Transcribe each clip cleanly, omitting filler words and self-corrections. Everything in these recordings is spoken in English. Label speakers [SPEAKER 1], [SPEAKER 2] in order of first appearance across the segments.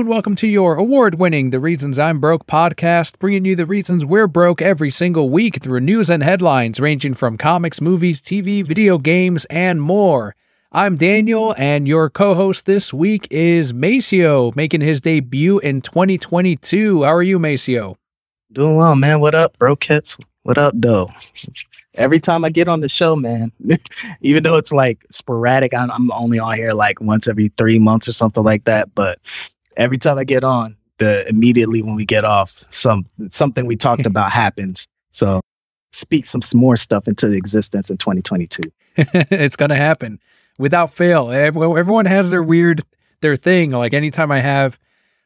[SPEAKER 1] and welcome to your award-winning The Reasons I'm Broke podcast, bringing you the reasons we're broke every single week through news and headlines ranging from comics, movies, TV, video games, and more. I'm Daniel, and your co-host this week is Macio, making his debut in 2022. How are you, Macio?
[SPEAKER 2] Doing well, man. What up, bro kits? What up, though? Every time I get on the show, man, even though it's like sporadic, I'm only on here like once every 3 months or something like that. But every time I get on, immediately when we get off, something we talked about happens. So speak some more stuff into existence in 2022.
[SPEAKER 1] It's gonna happen without fail. Everyone has their thing. Like anytime I have,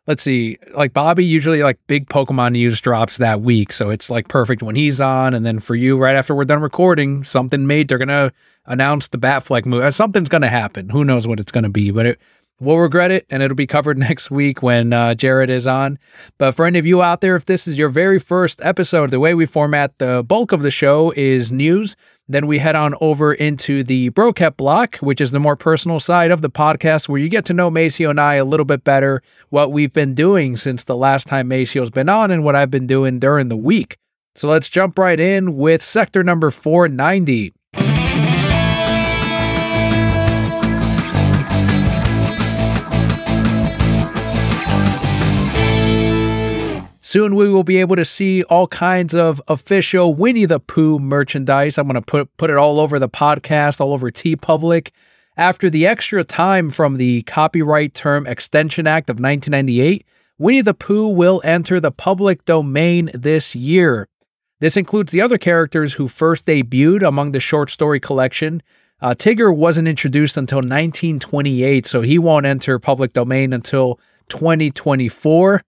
[SPEAKER 1] let's see, like Bobby usually like big Pokemon news drops that week. So it's like perfect when he's on. And then for you, right after we're done recording, they're going to announce the Batfleck movie. Something's going to happen. Who knows what it's going to be, but we'll regret it. And it'll be covered next week when Jared is on. But for any of you out there, if this is your very first episode, the way we format the bulk of the show is news. Then we head on over into the Broket block, which is the more personal side of the podcast, where you get to know Macio and I a little bit better, what we've been doing since the last time Macio's been on, and what I've been doing during the week. So let's jump right in with sector number 490. Soon we will be able to see all kinds of official Winnie the Pooh merchandise. I'm going to put it all over the podcast, all over TeePublic. After the extra time from the Copyright Term Extension Act of 1998, Winnie the Pooh will enter the public domain this year. This includes the other characters who first debuted among the short story collection. Tigger wasn't introduced until 1928, so he won't enter public domain until 2024.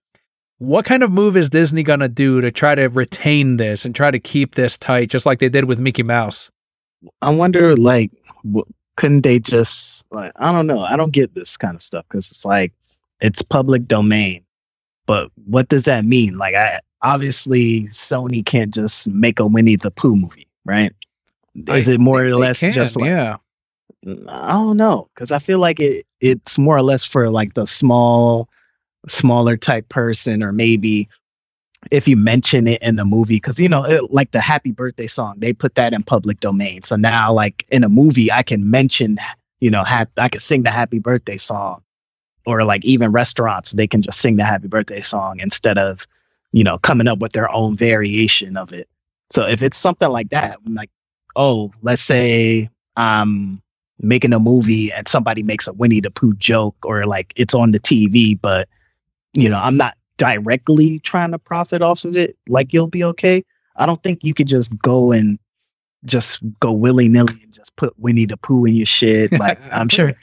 [SPEAKER 1] What kind of move is Disney going to do to try to retain this and try to keep this tight, just like they did with Mickey Mouse?
[SPEAKER 2] I wonder, like, couldn't they just, like, I don't know. I don't get this kind of stuff because it's like, it's public domain. But what does that mean? Like, obviously, Sony can't just make a Winnie the Pooh movie, right? Is it more or less just like,
[SPEAKER 1] yeah.
[SPEAKER 2] I don't know. Because I feel like it's more or less for like the smaller type person, or maybe if you mention it in the movie, because like the Happy Birthday song, they put that in public domain. So now, like in a movie, I can mention, I can sing the Happy Birthday song, or like even restaurants, they can just sing the Happy Birthday song instead of, coming up with their own variation of it. So if it's something like that, like, oh, let's say I'm making a movie and somebody makes a Winnie the Pooh joke, or like it's on the TV, but I'm not directly trying to profit off of it, like, you'll be okay. I don't think you could just go willy-nilly and just put Winnie the Pooh in your shit. Like, I'm sure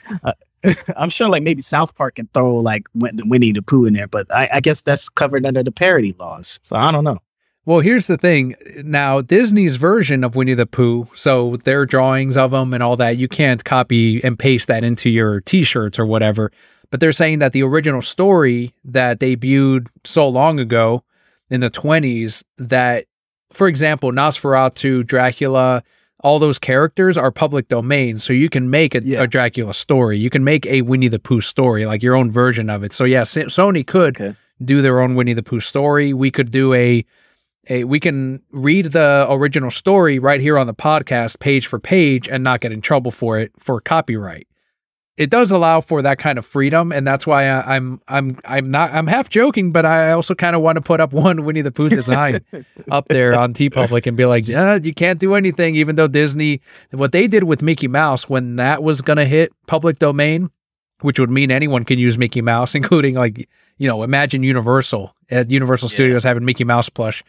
[SPEAKER 2] like maybe South Park can throw like Winnie the Pooh in there, but I guess that's covered under the parody laws. So I don't know.
[SPEAKER 1] Well, here's the thing. Now, Disney's version of Winnie the Pooh, so their drawings of them and all that, you can't copy and paste that into your t-shirts or whatever. But they're saying that the original story that debuted so long ago in the 20s, that, for example, Nosferatu, Dracula, all those characters are public domain. So you can make a Dracula story. You can make a Winnie the Pooh story, like your own version of it. So yeah, Sony could do their own Winnie the Pooh story. We could do we can read the original story right here on the podcast, page for page, and not get in trouble for it for copyright. It does allow for that kind of freedom, and that's why I'm half joking, but I also kind of want to put up one Winnie the Pooh design up there on TeePublic and be like, you can't do anything, even though Disney, what they did with Mickey Mouse when that was gonna hit public domain, which would mean anyone can use Mickey Mouse, including imagine Universal at Universal Studios having Mickey Mouse plush.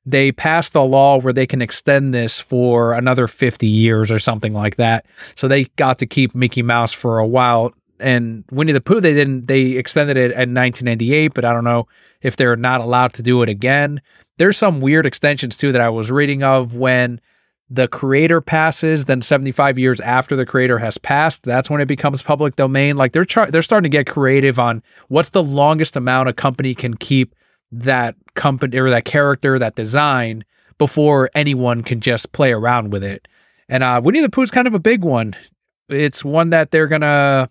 [SPEAKER 1] They passed a law where they can extend this for another 50 years or something like that. So they got to keep Mickey Mouse for a while. And Winnie the Pooh, they extended it in 1998, but I don't know if they're not allowed to do it again. There's some weird extensions too that I was reading of when the creator passes, then 75 years after the creator has passed, that's when it becomes public domain. Like they're starting to get creative on what's the longest amount a company can keep that company or that character, that design, before anyone can just play around with it. And Winnie the Pooh is kind of a big one. It's one that they're gonna,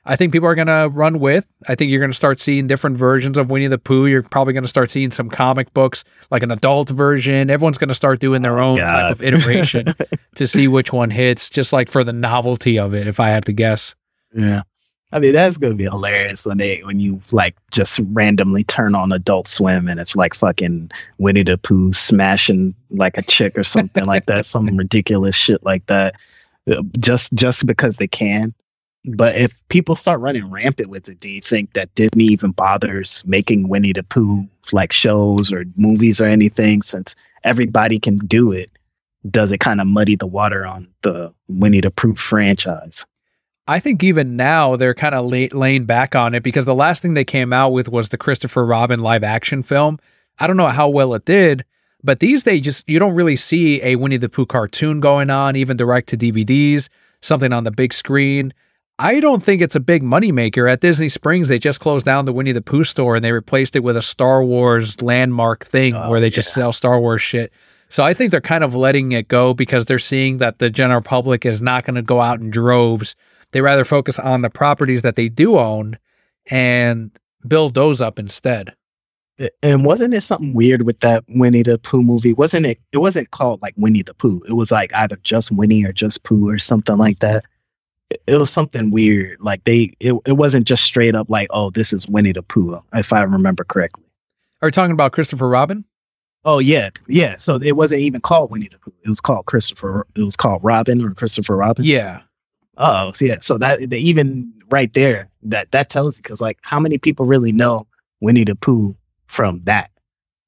[SPEAKER 1] I think people are going to run with. I think you're going to start seeing different versions of Winnie the Pooh. You're probably going to start seeing some comic books, like an adult version. Everyone's going to start doing their own type of iteration to see which one hits, just like for the novelty of it, if I had to guess.
[SPEAKER 2] Yeah. I mean, that's going to be hilarious when you like just randomly turn on Adult Swim and it's like fucking Winnie the Pooh smashing like a chick or something like that, some ridiculous shit like that, just because they can. But if people start running rampant with it, do you think that Disney even bothers making Winnie the Pooh like shows or movies or anything, since everybody can do it? Does it kind of muddy the water on the Winnie the Pooh franchise?
[SPEAKER 1] I think even now they're kind of laying back on it, because the last thing they came out with was the Christopher Robin live action film. I don't know how well it did, but these days you don't really see a Winnie the Pooh cartoon going on, even direct to DVDs, something on the big screen. I don't think it's a big moneymaker. At Disney Springs, they just closed down the Winnie the Pooh store and they replaced it with a Star Wars landmark thing where they just sell Star Wars shit. So I think they're kind of letting it go because they're seeing that the general public is not going to go out in droves. They rather focus on the properties that they do own and build those up instead.
[SPEAKER 2] And wasn't there something weird with that Winnie the Pooh movie? It wasn't called like Winnie the Pooh. It was like either just Winnie or just Pooh or something like that. It was something weird. Like it wasn't just straight up like, oh, this is Winnie the Pooh, if I remember correctly.
[SPEAKER 1] Are you talking about Christopher Robin?
[SPEAKER 2] Oh yeah. Yeah. So it wasn't even called Winnie the Pooh. It was called Robin or Christopher Robin.
[SPEAKER 1] Yeah.
[SPEAKER 2] Oh yeah. So that even right there, that tells you, because like how many people really know Winnie the Pooh from that?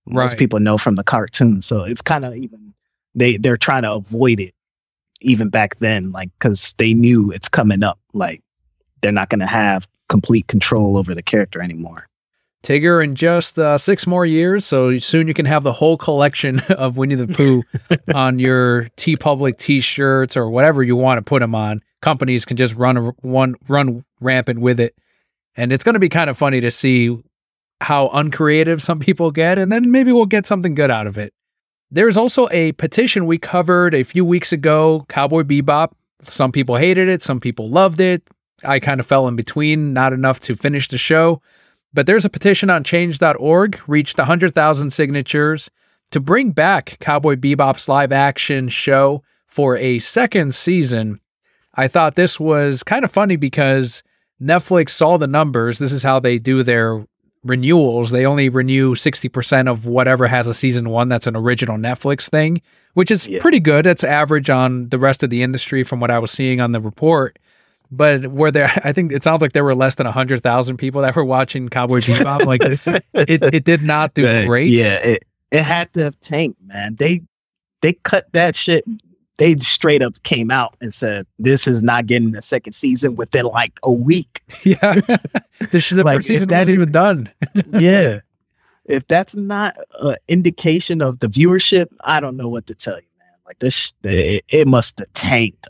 [SPEAKER 2] Most people know from the cartoon. So it's kind of even they're trying to avoid it even back then, like, because they knew it's coming up. Like, they're not going to have complete control over the character anymore.
[SPEAKER 1] Tigger, in just 6 more years, so soon you can have the whole collection of Winnie the Pooh on your TeePublic t-shirts or whatever you want to put them on. Companies can just run rampant with it. And it's going to be kind of funny to see how uncreative some people get, and then maybe we'll get something good out of it. There's also a petition we covered a few weeks ago, Cowboy Bebop. Some people hated it, some people loved it. I kind of fell in between, not enough to finish the show. But there's a petition on change.org, reached 100,000 signatures to bring back Cowboy Bebop's live action show for a second season. I thought this was kind of funny because Netflix saw the numbers. This is how they do their renewals. They only renew 60% of whatever has a season 1 that's an original Netflix thing, which is pretty good. That's average on the rest of the industry from what I was seeing on the report. But I think it sounds like there were less than 100,000 people that were watching Cowboy Bebop. Like it did not do great.
[SPEAKER 2] Yeah, it had to have tanked, man. They cut that shit. They straight up came out and said, this is not getting a second season within like a week.
[SPEAKER 1] Yeah. The first season wasn't even done.
[SPEAKER 2] Yeah. If that's not an indication of the viewership, I don't know what to tell you, man. Like this, it must have tanked.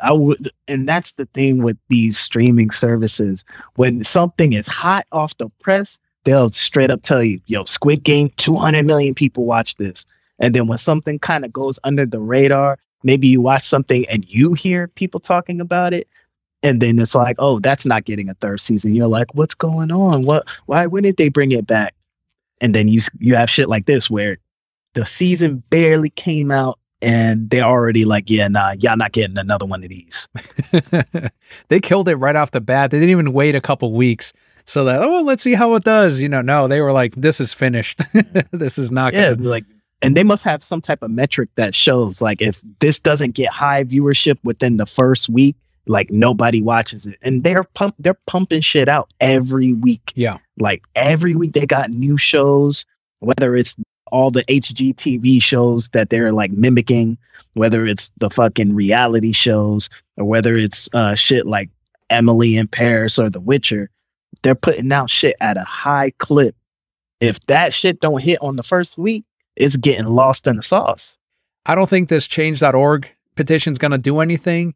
[SPEAKER 2] And that's the thing with these streaming services. When something is hot off the press, they'll straight up tell you, yo, Squid Game, 200 million people watch this. And then when something kind of goes under the radar, maybe you watch something and you hear people talking about it, and then it's like, oh, that's not getting a third season. You're like, what's going on? Why wouldn't they bring it back? And then you have shit like this where the season barely came out and they're already like, yeah, nah, y'all not getting another one of these.
[SPEAKER 1] They killed it right off the bat. They didn't even wait a couple weeks. So that, let's see how it does. No, they were like, this is finished. This is not good.
[SPEAKER 2] Like, and they must have some type of metric that shows, like, if this doesn't get high viewership within the first week, like nobody watches it. And they're pumping shit out every week.
[SPEAKER 1] Yeah.
[SPEAKER 2] Like every week they got new shows, whether it's all the HGTV shows that they're like mimicking, whether it's the fucking reality shows, or whether it's shit like Emily in Paris or The Witcher. They're putting out shit at a high clip. If that shit don't hit on the first week, it's getting lost in the sauce.
[SPEAKER 1] I don't think this change.org petition is going to do anything.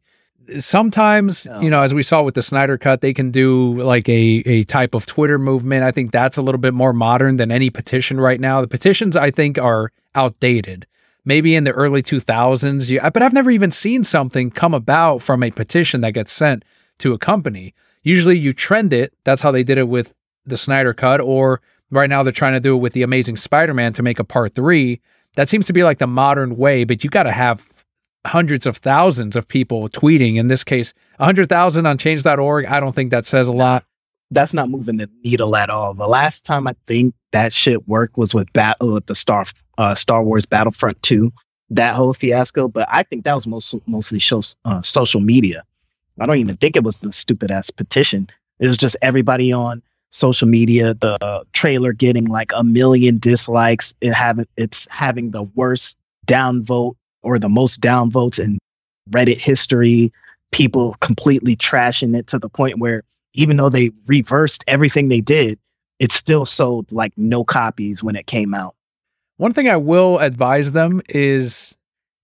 [SPEAKER 1] Sometimes, as we saw with the Snyder Cut, they can do like a type of Twitter movement. I think that's a little bit more modern than any petition right now. The petitions, I think, are outdated. Maybe in the early 2000s, but I've never even seen something come about from a petition that gets sent to a company. Usually you trend it. That's how they did it with the Snyder Cut, or right now they're trying to do it with the Amazing Spider-Man to make a part 3. That seems to be like the modern way, but you got to have hundreds of thousands of people tweeting. In this case, 100,000 on change.org. I don't think that says a lot.
[SPEAKER 2] That's not moving the needle at all. The last time I think that shit worked was with the Star Wars Battlefront 2, that whole fiasco. But I think that was mostly social media. I don't even think it was the stupid ass petition. It was just everybody on social media. The trailer getting like 1 million dislikes. It's having the worst downvote or the most downvotes in Reddit history. People completely trashing it to the point where even though they reversed everything they did, it still sold like no copies when it came out.
[SPEAKER 1] One thing I will advise them is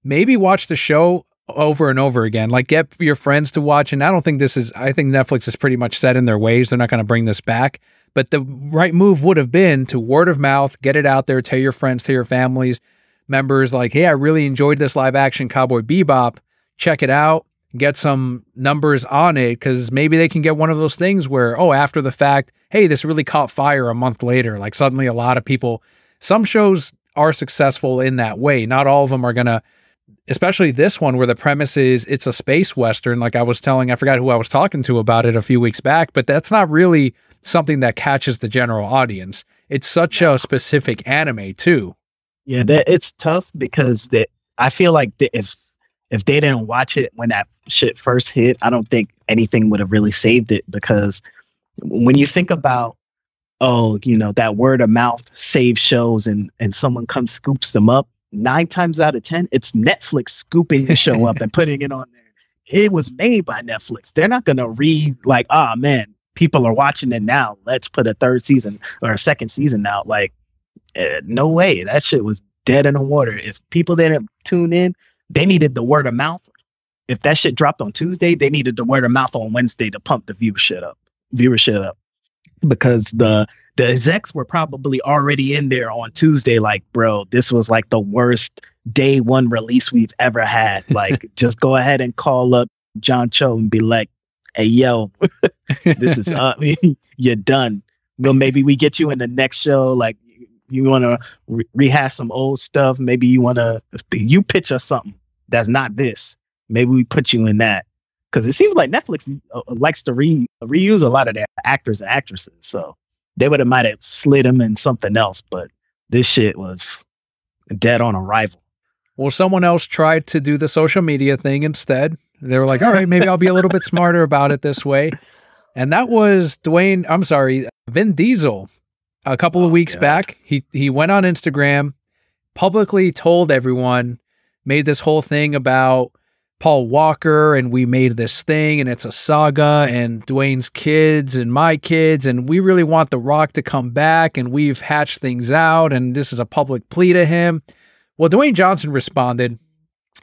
[SPEAKER 1] maybe watch the show over and over again. Like, get your friends to watch. And I think Netflix is pretty much set in their ways. They're not going to bring this back. But the right move would have been to word of mouth, get it out there, tell your friends, tell your families members, like, hey, I really enjoyed this live action Cowboy Bebop. Check it out. Get some numbers on it, because maybe they can get one of those things where, after the fact, hey, this really caught fire a month later. Like, suddenly a lot of people, some shows are successful in that way. Not all of them are going to, especially this one where the premise is it's a space Western. Like I forgot who I was talking to about it a few weeks back, but that's not really something that catches the general audience. It's such a specific anime too.
[SPEAKER 2] Yeah, it's tough because I feel like if they didn't watch it when that shit first hit, I don't think anything would have really saved it, because when you think about, that word of mouth saves shows and someone comes scoops them up, 9 times out of 10, it's Netflix scooping the show up and putting it on there. It was made by Netflix. They're not going to read like, man, people are watching it now. Let's put a 3rd season or a 2nd season out. Like, no way. That shit was dead in the water. If people didn't tune in, they needed the word of mouth. If that shit dropped on Tuesday, they needed the word of mouth on Wednesday to pump the viewership up. Because the execs were probably already in there on Tuesday, like, bro, this was like the worst day one release we've ever had. Like, just go ahead and call up John Cho and be like, hey, yo, this is you're done. Well, maybe we get you in the next show. Like, you want to rehash some old stuff. Maybe you pitch us something that's not this. Maybe we put you in that. Because it seems like Netflix likes to reuse a lot of their actors and actresses. So they might have slid them in something else. But this shit was dead on arrival.
[SPEAKER 1] Well, someone else tried to do the social media thing instead. They were like, all right, maybe I'll be a little bit smarter about it this way. And that was Vin Diesel. A couple of weeks back, he went on Instagram, publicly told everyone, made this whole thing about Paul Walker, and we made this thing, and it's a saga, and Dwayne's kids and my kids, and we really want The Rock to come back, and we've hatched things out, and this is a public plea to him. Well, Dwayne Johnson responded,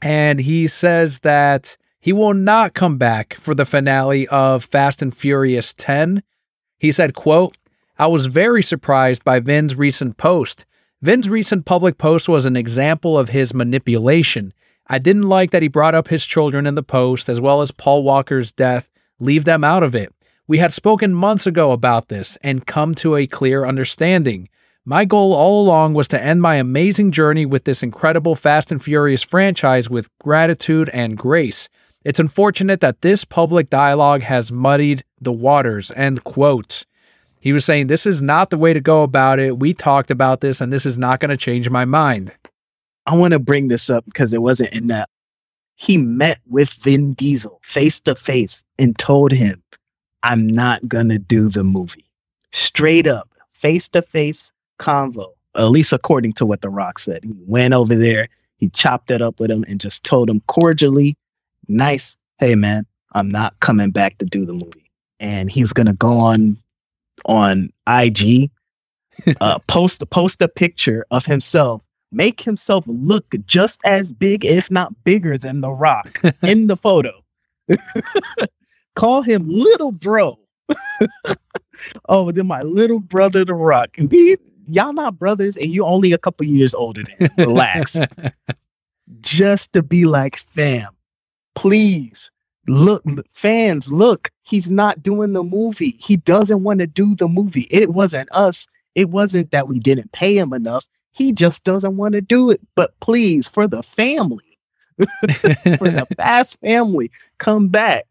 [SPEAKER 1] and he says that he will not come back for the finale of Fast and Furious 10. He said, quote, I was very surprised by Vin's recent post. Vin's recent public post was an example of his manipulation. I didn't like that he brought up his children in the post, as well as Paul Walker's death. Leave them out of it. We had spoken months ago about this and come to a clear understanding. My goal all along was to end my amazing journey with this incredible Fast and Furious franchise with gratitude and grace. It's unfortunate that this public dialogue has muddied the waters, end quote. He was saying, this is not the way to go about it. We talked about this, and this is not going to change my mind.
[SPEAKER 2] I want to bring this up because it wasn't in that. He met with Vin Diesel face to face and told him, I'm not going to do the movie. Straight up, face to face convo, at least according to what The Rock said. He went over there, he chopped it up with him and just told him cordially, nice, hey man, I'm not coming back to do the movie. And he's going to go on IG, post a picture of himself, make himself look just as big, if not bigger than The Rock in the photo. Call him little bro. Oh, then my little brother, The Rock. Y'all not brothers, and you only a couple years older than him. Relax. Just to be like, fam, please look, fans, look, he's not doing the movie. He doesn't want to do the movie. It wasn't us. It wasn't that we didn't pay him enough. He just doesn't want to do it. But please, for the family, for the Fast family, come back.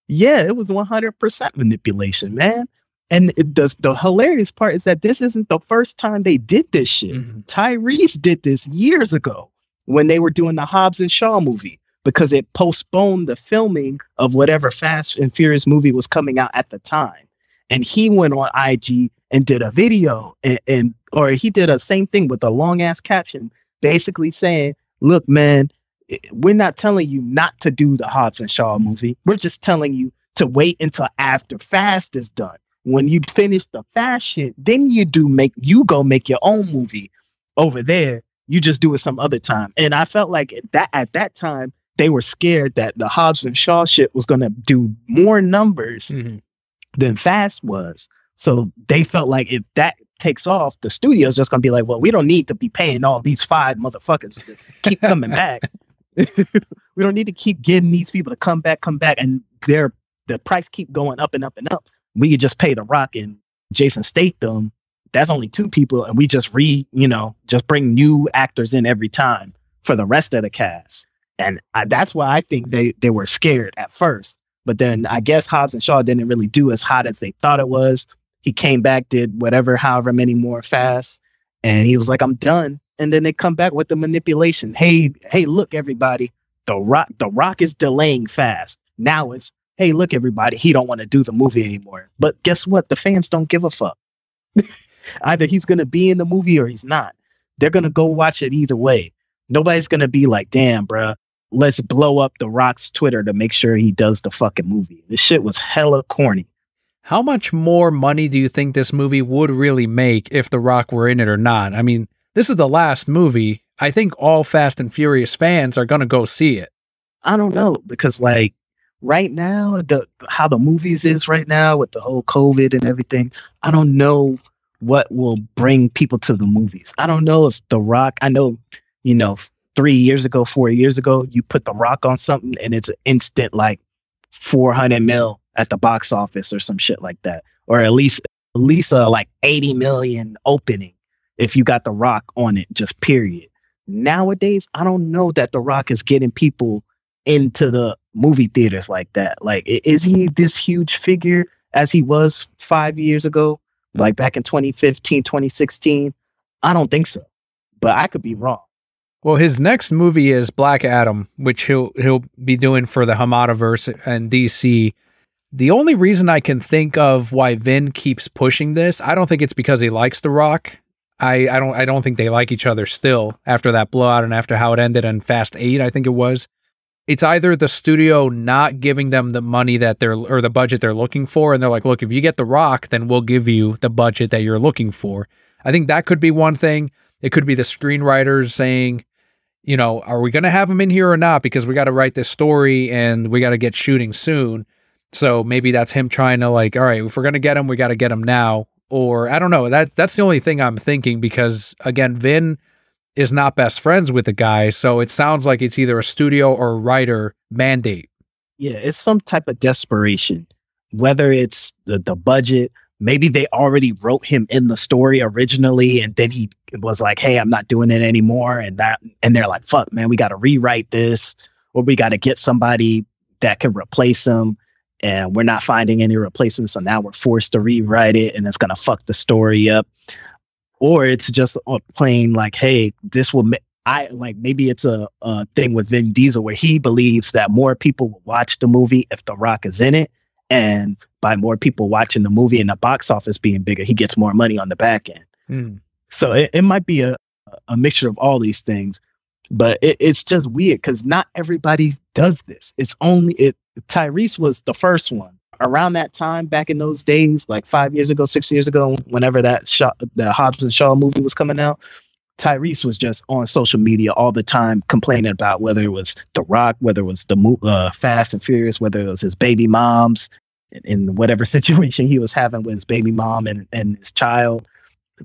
[SPEAKER 2] Yeah, it was 100% manipulation, man. And the hilarious part is that this isn't the first time they did this shit. Tyrese did this years ago when they were doing the Hobbs and Shaw movie, because it postponed the filming of whatever Fast and Furious movie was coming out at the time. And he went on IG and did a video or he did a same thing with a long ass caption, basically saying, look, man, we're not telling you not to do the Hobbs and Shaw movie. We're just telling you to wait until after Fast is done. When you finish the Fast shit, then you go make your own movie over there. You just do it some other time. And I felt like that at that time, they were scared that the Hobbs and Shaw shit was going to do more numbers than Fast was. So they felt like if that takes off, the studio's just going to be like, well, we don't need to be paying all these 5 motherfuckers to keep coming back. We don't need to keep getting these people to come back. And the price keep going up and up and up. We could just pay The Rock and Jason Statham. That's only 2 people. And we just just bring new actors in every time for the rest of the cast. And that's why I think they were scared at first. But then I guess Hobbs and Shaw didn't really do as hot as they thought it was. He came back, did however many more Fast. And he was like, I'm done. And then they come back with the manipulation. Hey, look, everybody. The Rock is delaying Fast. Now it's, hey, look, everybody, he don't want to do the movie anymore. But guess what? The fans don't give a fuck. Either he's going to be in the movie or he's not. They're going to go watch it either way. Nobody's going to be like, damn, bruh, let's blow up The Rock's Twitter to make sure he does the fucking movie. This shit was hella corny.
[SPEAKER 1] How much more money do you think this movie would really make if The Rock were in it or not? I mean, this is the last movie. I think all Fast and Furious fans are going to go see it.
[SPEAKER 2] I don't know, because like, right now, how the movies is right now with the whole COVID and everything, I don't know what will bring people to the movies. I don't know if The Rock, I know, 3 years ago, 4 years ago, you put The Rock on something and it's an instant like 400 mil at the box office or some shit like that. Or at least like 80 million opening if you got The Rock on it, just period. Nowadays, I don't know that The Rock is getting people into the movie theaters like that. Like, is he this huge figure as he was 5 years ago, like back in 2015, 2016? I don't think so, but I could be wrong.
[SPEAKER 1] Well, his next movie is Black Adam, which he'll be doing for the Hamadaverse and DC. The only reason I can think of why Vin keeps pushing this, I don't think it's because he likes The Rock. I don't think they like each other still after that blowout and after how it ended in Fast 8, I think it was. It's either the studio not giving them the money or the budget they're looking for, and they're like, look, if you get The Rock, then we'll give you the budget that you're looking for. I think that could be one thing. It could be the screenwriters saying, are we going to have him in here or not? Because we got to write this story and we got to get shooting soon. So maybe that's him trying to like, all right, if we're going to get him, we got to get him now. Or I don't know. That's the only thing I'm thinking, because again, Vin is not best friends with the guy. So it sounds like it's either a studio or a writer mandate.
[SPEAKER 2] Yeah, it's some type of desperation, whether it's the budget. Maybe they already wrote him in the story originally, and then he was like, hey, I'm not doing it anymore. And they're like, fuck, man, we got to rewrite this, or we got to get somebody that can replace him. And we're not finding any replacements. So now we're forced to rewrite it, and it's going to fuck the story up. Or it's just plain like, hey, this will maybe it's a thing with Vin Diesel where he believes that more people will watch the movie if The Rock is in it. And by more people watching the movie and the box office being bigger, he gets more money on the back end. So it might be a mixture of all these things, but it's just weird because not everybody does this. Tyrese was the first one. Around that time, back in those days, like 5 years ago, 6 years ago, whenever the Hobbs and Shaw movie was coming out, Tyrese was just on social media all the time complaining about whether it was The Rock, whether it was the Fast and Furious, whether it was his baby moms, in whatever situation he was having with his baby mom and his child.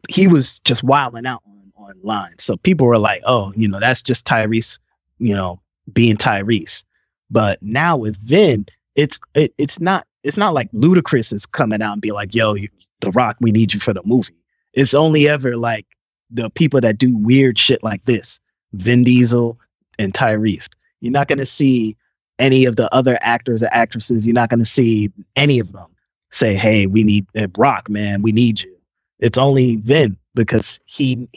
[SPEAKER 2] He was just wilding out online. So people were like, oh, that's just Tyrese, being Tyrese. But now with Vin, it's not like Ludacris is coming out and be like, yo, The Rock, we need you for the movie. It's only ever like the people that do weird shit like this, Vin Diesel and Tyrese. You're not going to see any of the other actors or actresses. You're not going to see any of them say, hey, we need Rock, man, we need you. It's only Vin because he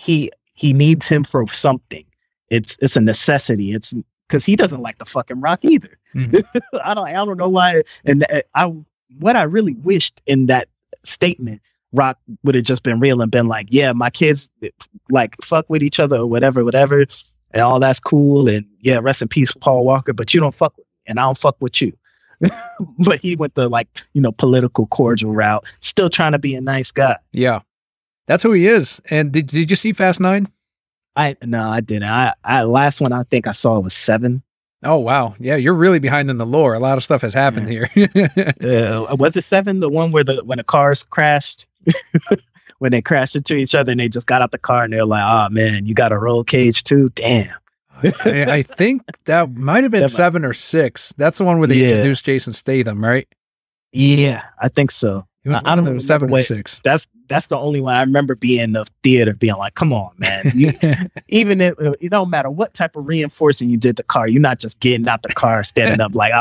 [SPEAKER 2] needs him for something. It's a necessity. It's because he doesn't like the fucking Rock either. I don't know why. And what I really wished in that statement, Rock would have just been real and been like, yeah, my kids like fuck with each other or whatever, and all that's cool. And yeah, rest in peace, Paul Walker, but you don't fuck with me and I don't fuck with you. But he went the like, political cordial route, still trying to be a nice guy.
[SPEAKER 1] Yeah. That's who he is. And did you see Fast 9?
[SPEAKER 2] No, I didn't. I last one I think I saw was 7.
[SPEAKER 1] Oh, wow. Yeah, you're really behind in the lore. A lot of stuff has happened here.
[SPEAKER 2] Was it 7? The one where when the cars crashed? When they crashed into each other and they just got out the car and they're like, oh, man, you got a roll cage too? Damn.
[SPEAKER 1] I think that might have been 7 or 6. That's the one where they introduced Jason Statham, right?
[SPEAKER 2] Yeah, I think so. I don't know,
[SPEAKER 1] 7 or 6.
[SPEAKER 2] That's the only one I remember being in the theater being like, come on, man. Even if it don't matter what type of reinforcing you did the car, you're not just getting out the car, standing up like,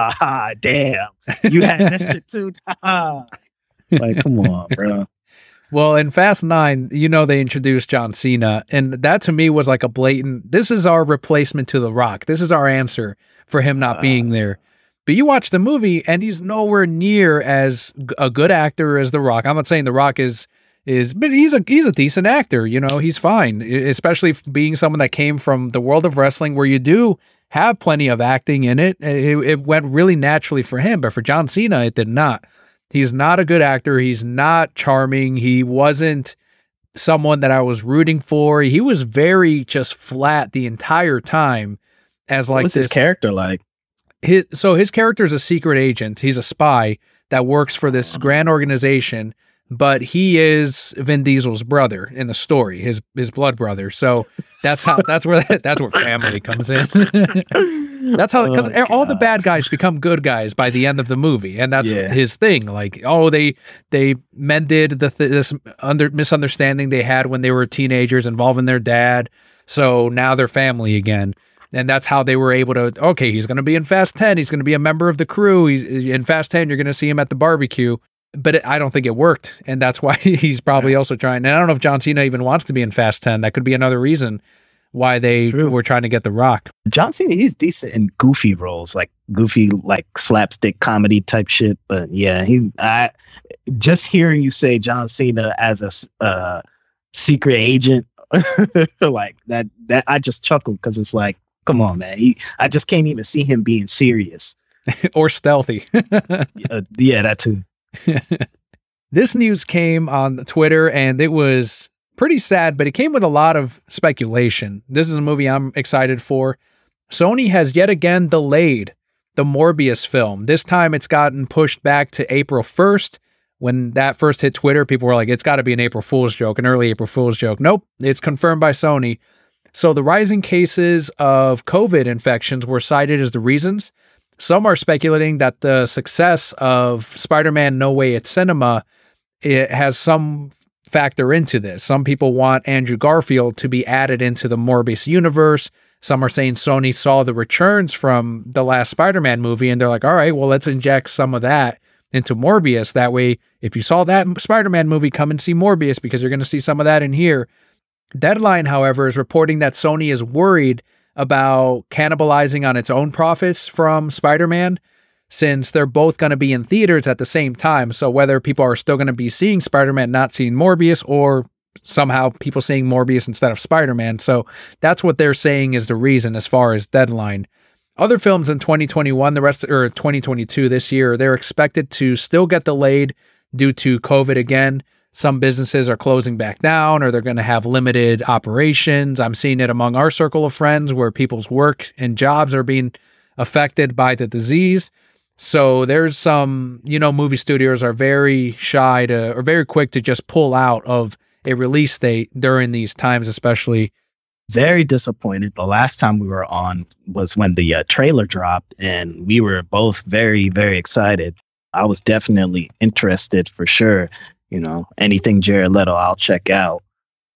[SPEAKER 2] damn, you had that shit too. Like, come on, bro.
[SPEAKER 1] Well, in Fast 9, they introduced John Cena, and that to me was like a blatant, this is our replacement to The Rock. This is our answer for him not being there. But you watch the movie, and he's nowhere near as a good actor as The Rock. I'm not saying The Rock is, but he's a decent actor. He's fine, especially being someone that came from the world of wrestling, where you do have plenty of acting in it. It went really naturally for him, but for John Cena, it did not. He's not a good actor. He's not charming. He wasn't someone that I was rooting for. He was very just flat the entire time. As like,
[SPEAKER 2] what's his character like?
[SPEAKER 1] His character is a secret agent. He's a spy that works for this grand organization, but he is Vin Diesel's brother in the story, his blood brother. So that's where family comes in. That's how, because all the bad guys become good guys by the end of the movie, and that's his thing. Like, they mended this misunderstanding they had when they were teenagers involving their dad, so now they're family again. And that's how they were able to, okay, he's going to be in Fast 10. He's going to be a member of the crew. He's in Fast 10. You're going to see him at the barbecue. But I don't think it worked. And that's why he's probably also trying. And I don't know if John Cena even wants to be in Fast 10. That could be another reason why they were trying to get The Rock.
[SPEAKER 2] John Cena, he's decent in goofy roles, like goofy, like slapstick comedy type shit. But yeah, just hearing you say John Cena as a secret agent, like that I just chuckled because it's like, come on, man. I just can't even see him being serious.
[SPEAKER 1] Or stealthy.
[SPEAKER 2] Yeah, that too.
[SPEAKER 1] This news came on Twitter, and it was pretty sad, but it came with a lot of speculation. This is a movie I'm excited for. Sony has yet again delayed the Morbius film. This time it's gotten pushed back to April 1st. When that first hit Twitter, people were like, it's got to be an April Fool's joke, an early April Fool's joke. Nope, it's confirmed by Sony. So the rising cases of COVID infections were cited as the reasons. Some are speculating that the success of Spider-Man No Way at Cinema, it has some factor into this. Some people want Andrew Garfield to be added into the Morbius universe. Some are saying Sony saw the returns from the last Spider-Man movie, and they're like, all right, well, let's inject some of that into Morbius. That way, if you saw that Spider-Man movie, come and see Morbius, because you're going to see some of that in here. Deadline, however, is reporting that Sony is worried about cannibalizing on its own profits from Spider-Man, since they're both going to be in theaters at the same time. So whether people are still going to be seeing Spider-Man, not seeing Morbius, or somehow people seeing Morbius instead of Spider-Man. So that's what they're saying is the reason as far as Deadline. Other films in 2021, or 2022 this year, they're expected to still get delayed due to COVID again. Some businesses are closing back down, or they're going to have limited operations. I'm seeing it among our circle of friends where people's work and jobs are being affected by the disease. So there's some, movie studios are very shy or very quick to just pull out of a release date during these times, especially
[SPEAKER 2] very disappointed. The last time we were on was when the trailer dropped, and we were both very, very excited. I was definitely interested for sure. You know, anything Jared Leto, I'll check out.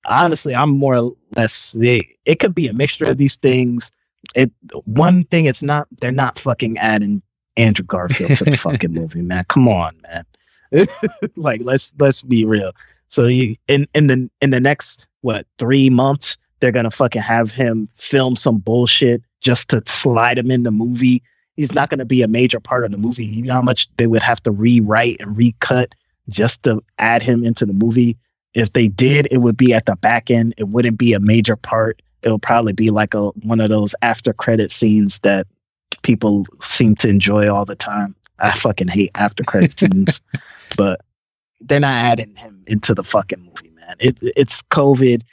[SPEAKER 2] Honestly, I'm more or less. It could be a mixture of these things. One thing, it's not. They're not fucking adding Andrew Garfield to the fucking movie, man. Come on, man. Like, let's be real. So in the next 3 months, they're gonna fucking have him film some bullshit just to slide him in the movie. He's not gonna be a major part of the movie. You know how much they would have to rewrite and recut just to add him into the movie. If they did, it would be at the back end. It wouldn't be a major part. It would probably be like one of those after credit scenes that people seem to enjoy all the time. I fucking hate after credit scenes, but they're not adding him into the fucking movie, man. It's COVID.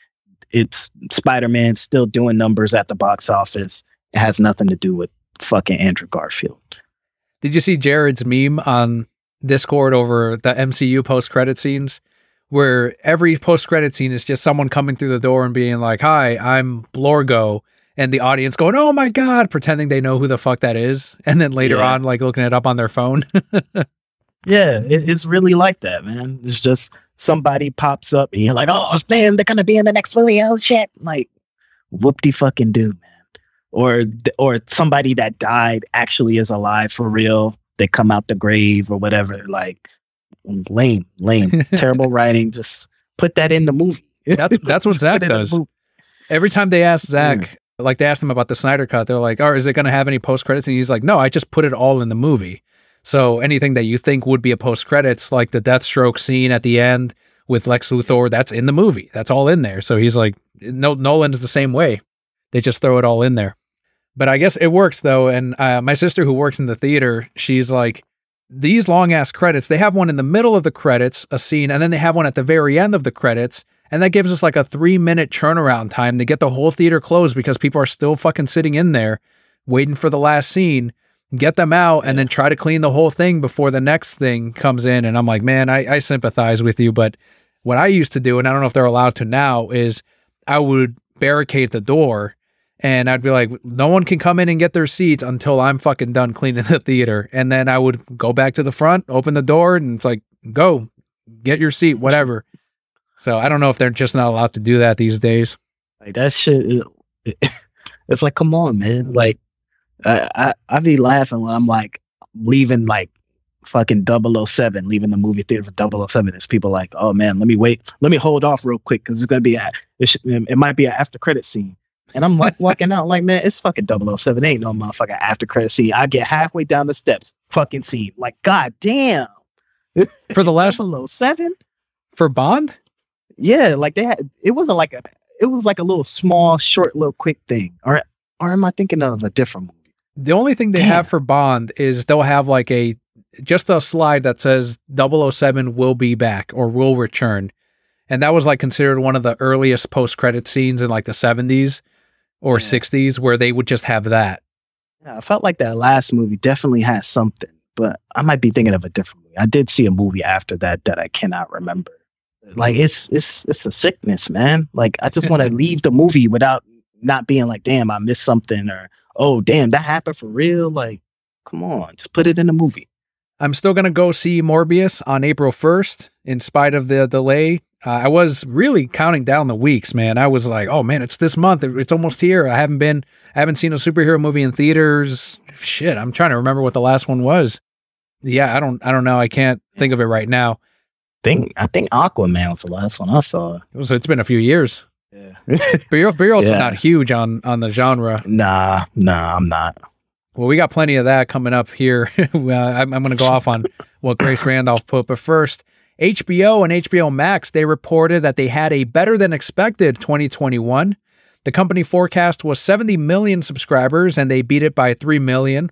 [SPEAKER 2] It's Spider-Man still doing numbers at the box office. It has nothing to do with fucking Andrew Garfield.
[SPEAKER 1] Did you see Jared's meme on Discord over the MCU post-credit scenes? Where every post-credit scene is just someone coming through the door and being like, "Hi, I'm Blorgo," and the audience going, "Oh my God," pretending they know who the fuck that is. And then later on, like looking it up on their phone.
[SPEAKER 2] Yeah, it's really like that, man. It's just somebody pops up and you're like, "Oh man, they're gonna be in the next movie. Oh shit!" Like, whoop-de-fucking-do, man. Or somebody that died actually is alive for real. They come out the grave or whatever. Like, lame, terrible writing. Just put that in the movie.
[SPEAKER 1] That's what Zach does. Every time they ask Zach, like they asked him about the Snyder Cut, they're like, "Oh, is it going to have any post credits?" And he's like, "No, I just put it all in the movie." So anything that you think would be a post credits, like the Deathstroke scene at the end with Lex Luthor, that's in the movie. That's all in there. So he's like, no, Nolan's the same way. They just throw it all in there. But I guess it works though. And my sister who works in the theater, she's like, these long ass credits, they have one in the middle of the credits, a scene, and then they have one at the very end of the credits. And that gives us like a 3-minute turnaround time to get the whole theater closed because people are still fucking sitting in there waiting for the last scene, get them out and then try to clean the whole thing before the next thing comes in. And I'm like, man, I sympathize with you. But what I used to do, and I don't know if they're allowed to now, is I would barricade the door. And I'd be like, no one can come in and get their seats until I'm fucking done cleaning the theater. And then I would go back to the front, open the door, and it's like, go, get your seat, whatever. So I don't know if they're just not allowed to do that these days.
[SPEAKER 2] Like that shit, it's like, come on, man. Like, I be laughing when I'm like leaving like fucking 007, leaving the movie theater for 007. There's people like, oh man, let me hold off real quick because it's gonna be it might be an after credit scene. And I'm like walking out like, man, it's fucking 007. Ain't no motherfucking after credit scene. I get halfway down the steps, fucking scene. Like, god damn.
[SPEAKER 1] For the last
[SPEAKER 2] 007?
[SPEAKER 1] For Bond?
[SPEAKER 2] Yeah, like it was like a little small, short, little quick thing. Or am I thinking of a different movie?
[SPEAKER 1] The only thing they have for Bond is they'll have like just a slide that says 007 will be back or will return. And that was like considered one of the earliest post-credit scenes in like the 70s. Or 60s, where they would just have that.
[SPEAKER 2] Yeah, I felt like that last movie definitely has something, but I might be thinking of a different movie. I did see a movie after that I cannot remember. Like it's a sickness, man. Like I just want to leave the movie without not being like, damn, I missed something, or oh damn, that happened for real. Like, come on, just put it in the movie.
[SPEAKER 1] I'm still gonna go see Morbius on April 1st, in spite of the delay. I was really counting down the weeks, man. I was like, oh man, it's this month. It's almost here. I haven't seen a superhero movie in theaters. Shit, I'm trying to remember what the last one was. Yeah, I don't know. I can't think of it right now.
[SPEAKER 2] I think Aquaman was the last one I saw.
[SPEAKER 1] So it's been a few years.
[SPEAKER 2] Yeah.
[SPEAKER 1] But you're also not huge on the genre.
[SPEAKER 2] Nah, I'm not.
[SPEAKER 1] Well, we got plenty of that coming up here. I'm going to go off on what Grace Randolph put. But first, HBO and HBO Max, they reported that they had a better than expected 2021. The company forecast was 70 million subscribers, and they beat it by 3 million.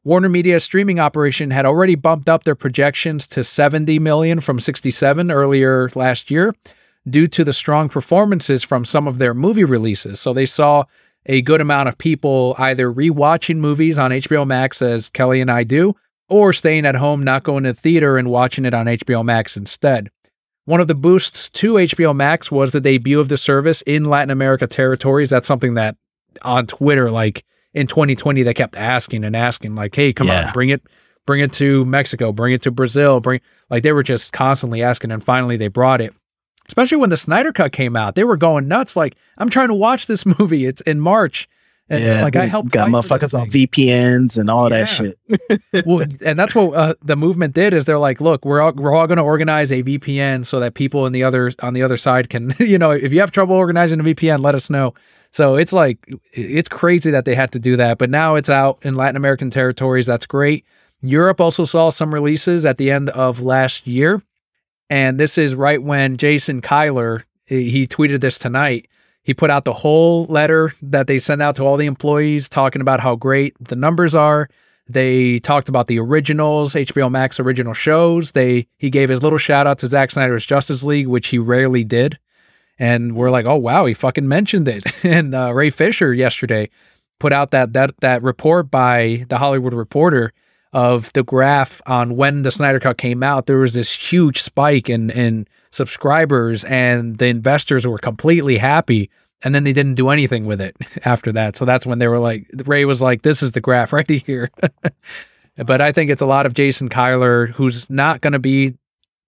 [SPEAKER 1] Warner Media's streaming operation had already bumped up their projections to 70 million from 67 earlier last year due to the strong performances from some of their movie releases. So they saw a good amount of people either rewatching movies on HBO Max, as Kelly and I do, or staying at home, not going to the theater and watching it on HBO Max instead. One of the boosts to HBO Max was the debut of the service in Latin America territories. That's something that on Twitter, like in 2020, they kept asking and asking, like, hey, come on, bring it to Mexico, bring it to Brazil, like they were just constantly asking, and finally they brought it. Especially when the Snyder Cut came out, they were going nuts. Like, I'm trying to watch this movie. It's in March. And like I helped
[SPEAKER 2] got motherfuckers on VPNs and all that shit.
[SPEAKER 1] Well, and that's what the movement did is they're like, look, we're all going to organize a VPN so that people on the other side can, if you have trouble organizing a VPN, let us know. So it's like, it's crazy that they had to do that, but now it's out in Latin American territories. That's great. Europe also saw some releases at the end of last year. And this is right when Jason Kyler, he tweeted this tonight. He put out the whole letter that they send out to all the employees talking about how great the numbers are. They talked about the originals, HBO Max original shows. He gave his little shout out to Zack Snyder's Justice League, which he rarely did. And we're like, oh, wow, he fucking mentioned it. And Ray Fisher yesterday put out that report by The Hollywood Reporter of the graph on when the Snyder Cut came out. There was this huge spike in subscribers, and the investors were completely happy, and then they didn't do anything with it after that. So that's when they were like, Ray was like, this is the graph right here. But I think it's a lot of Jason Kyler, who's not going to be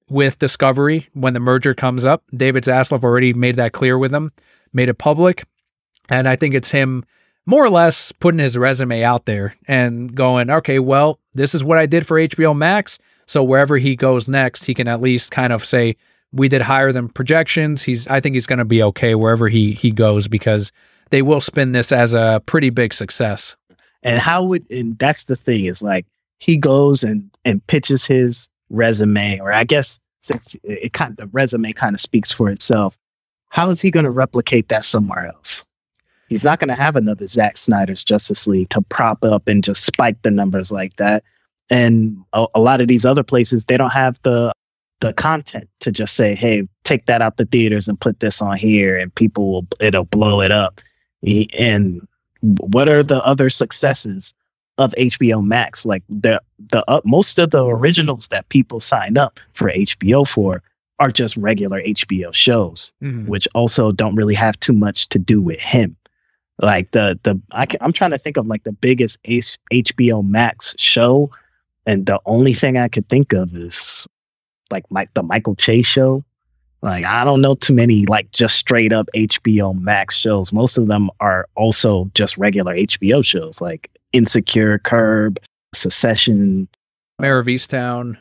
[SPEAKER 1] with Discovery when the merger comes up. David Zaslav already made that clear with him, made it public. And I think it's him more or less putting his resume out there and going, okay, well, this is what I did for HBO Max. So wherever he goes next, he can at least kind of say, we did higher than projections. I think he's going to be okay wherever he goes, because they will spin this as a pretty big success.
[SPEAKER 2] And and that's the thing, is like, he goes and pitches his resume, or I guess since the resume kind of speaks for itself, how is he going to replicate that somewhere else? He's not going to have another Zack Snyder's Justice League to prop up and just spike the numbers like that. And a lot of these other places, they don't have the content to just say, hey, take that out the theaters and put this on here, and it'll blow it up. And what are the other successes of HBO Max? Like most of the originals that people sign up for HBO for are just regular HBO shows, which also don't really have too much to do with him. Like I'm trying to think of like the biggest HBO Max show, and the only thing I could think of is like the Michael Che show. Like, I don't know too many like just straight up HBO Max shows. Most of them are also just regular HBO shows, like Insecure, Curb, Succession,
[SPEAKER 1] Mayor of Easttown.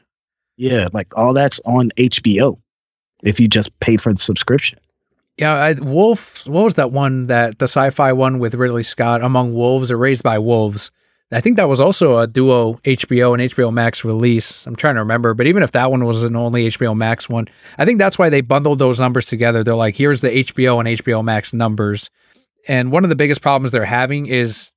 [SPEAKER 2] Yeah, like all that's on HBO if you just pay for the subscription.
[SPEAKER 1] Yeah, Wolf. What was that one? The sci-fi one with Ridley Scott, Among Wolves or Raised by Wolves? I think that was also a duo HBO and HBO Max release. I'm trying to remember, but even if that one was an only HBO Max one, I think that's why they bundled those numbers together. They're like, here's the HBO and HBO Max numbers. And one of the biggest problems they're having is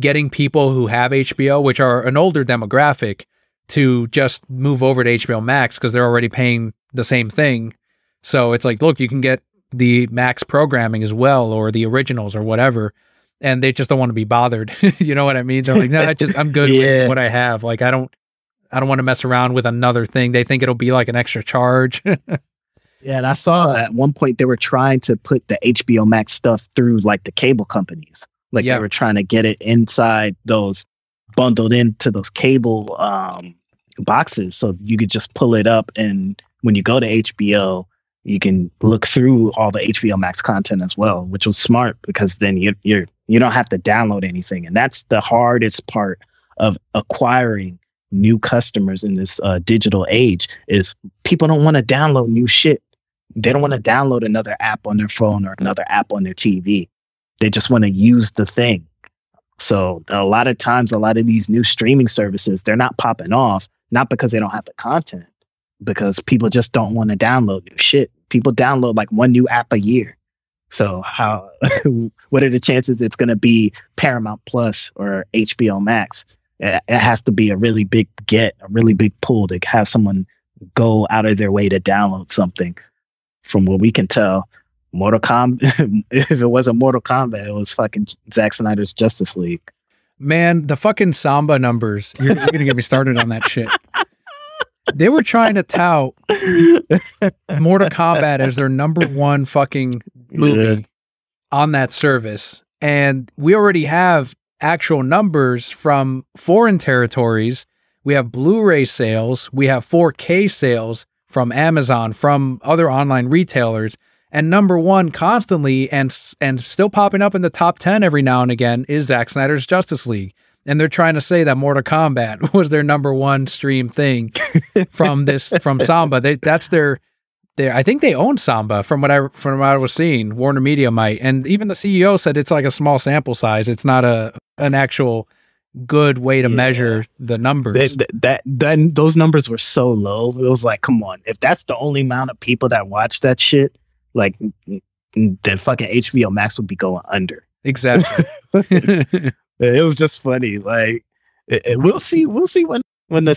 [SPEAKER 1] getting people who have HBO, which are an older demographic, to just move over to HBO Max because they're already paying the same thing. So it's like, look, you can get the Max programming as well, or the originals or whatever. And they just don't want to be bothered. You know what I mean? They're like, no, I'm good with what I have. Like, I don't want to mess around with another thing. They think it'll be like an extra charge.
[SPEAKER 2] Yeah, and I saw at one point they were trying to put the HBO Max stuff through like the cable companies. Like they were trying to get it inside those, bundled into those cable boxes, so you could just pull it up, and when you go to HBO, you can look through all the HBO Max content as well, which was smart because then you don't have to download anything, and that's the hardest part of acquiring new customers in this digital age. Is people don't want to download new shit. They don't want to download another app on their phone or another app on their TV. They just want to use the thing. So a lot of times, a lot of these new streaming services, they're not popping off, not because they don't have the content, because people just don't want to download new shit. People download like one new app a year. So what are the chances it's going to be Paramount Plus or HBO Max? It has to be a really big a really big pull to have someone go out of their way to download something. From what we can tell, Mortal Kombat, if it wasn't Mortal Kombat, it was fucking Zack Snyder's Justice League.
[SPEAKER 1] Man, the fucking Samba numbers. You're going to get me started on that shit. They were trying to tout Mortal Kombat as their number one fucking movie on that service. And we already have actual numbers from foreign territories. We have Blu-ray sales. We have 4K sales from Amazon, from other online retailers. And number one constantly and still popping up in the top 10 every now and again is Zack Snyder's Justice League. And they're trying to say that Mortal Kombat was their number one stream thing from Samba. That's their I think they own Samba from what I was seeing. Warner Media might. And even the CEO said it's like a small sample size. It's not an actual good way to measure the numbers.
[SPEAKER 2] Those numbers were so low. It was like, come on, if that's the only amount of people that watch that shit, like, then fucking HBO Max would be going under.
[SPEAKER 1] Exactly.
[SPEAKER 2] It was just funny. Like, we'll see when the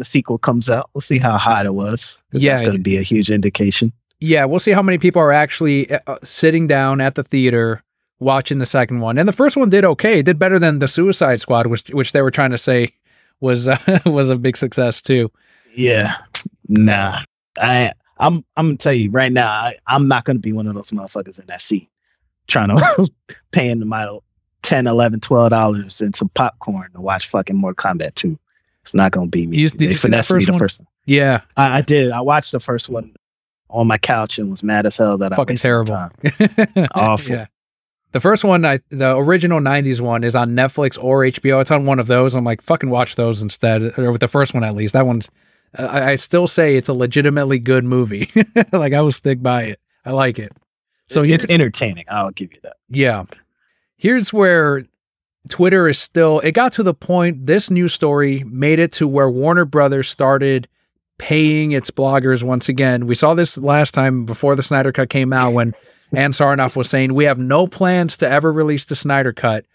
[SPEAKER 2] sequel comes out. We'll see how hot it was.
[SPEAKER 1] Yeah,
[SPEAKER 2] that's going to be a huge indication.
[SPEAKER 1] Yeah, we'll see how many people are actually sitting down at the theater watching the second one. And the first one did okay. It did better than the Suicide Squad, which they were trying to say was was a big success too.
[SPEAKER 2] Yeah, nah. I'm gonna tell you right now, I'm not gonna be one of those motherfuckers in that seat trying to paying my $10, $11, $12 and some popcorn to watch fucking Mortal Kombat 2. It's not gonna be me.
[SPEAKER 1] They finessed me the first one. Yeah,
[SPEAKER 2] I did. I watched the first one on my couch and was mad as hell that
[SPEAKER 1] fucking terrible.
[SPEAKER 2] Awful.
[SPEAKER 1] Yeah. The first one, the original 90s one is on Netflix or HBO. It's on one of those. I'm like, fucking watch those instead, or with the first one at least. That one's, I still say it's a legitimately good movie. Like, I will stick by it. I like it.
[SPEAKER 2] So it's entertaining. I'll give you that.
[SPEAKER 1] Yeah. Here's where Twitter is still, it got to the point, this news story made it to where Warner Brothers started paying its bloggers once again. We saw this last time before the Snyder Cut came out when Ann Sarnoff was saying, we have no plans to ever release the Snyder Cut.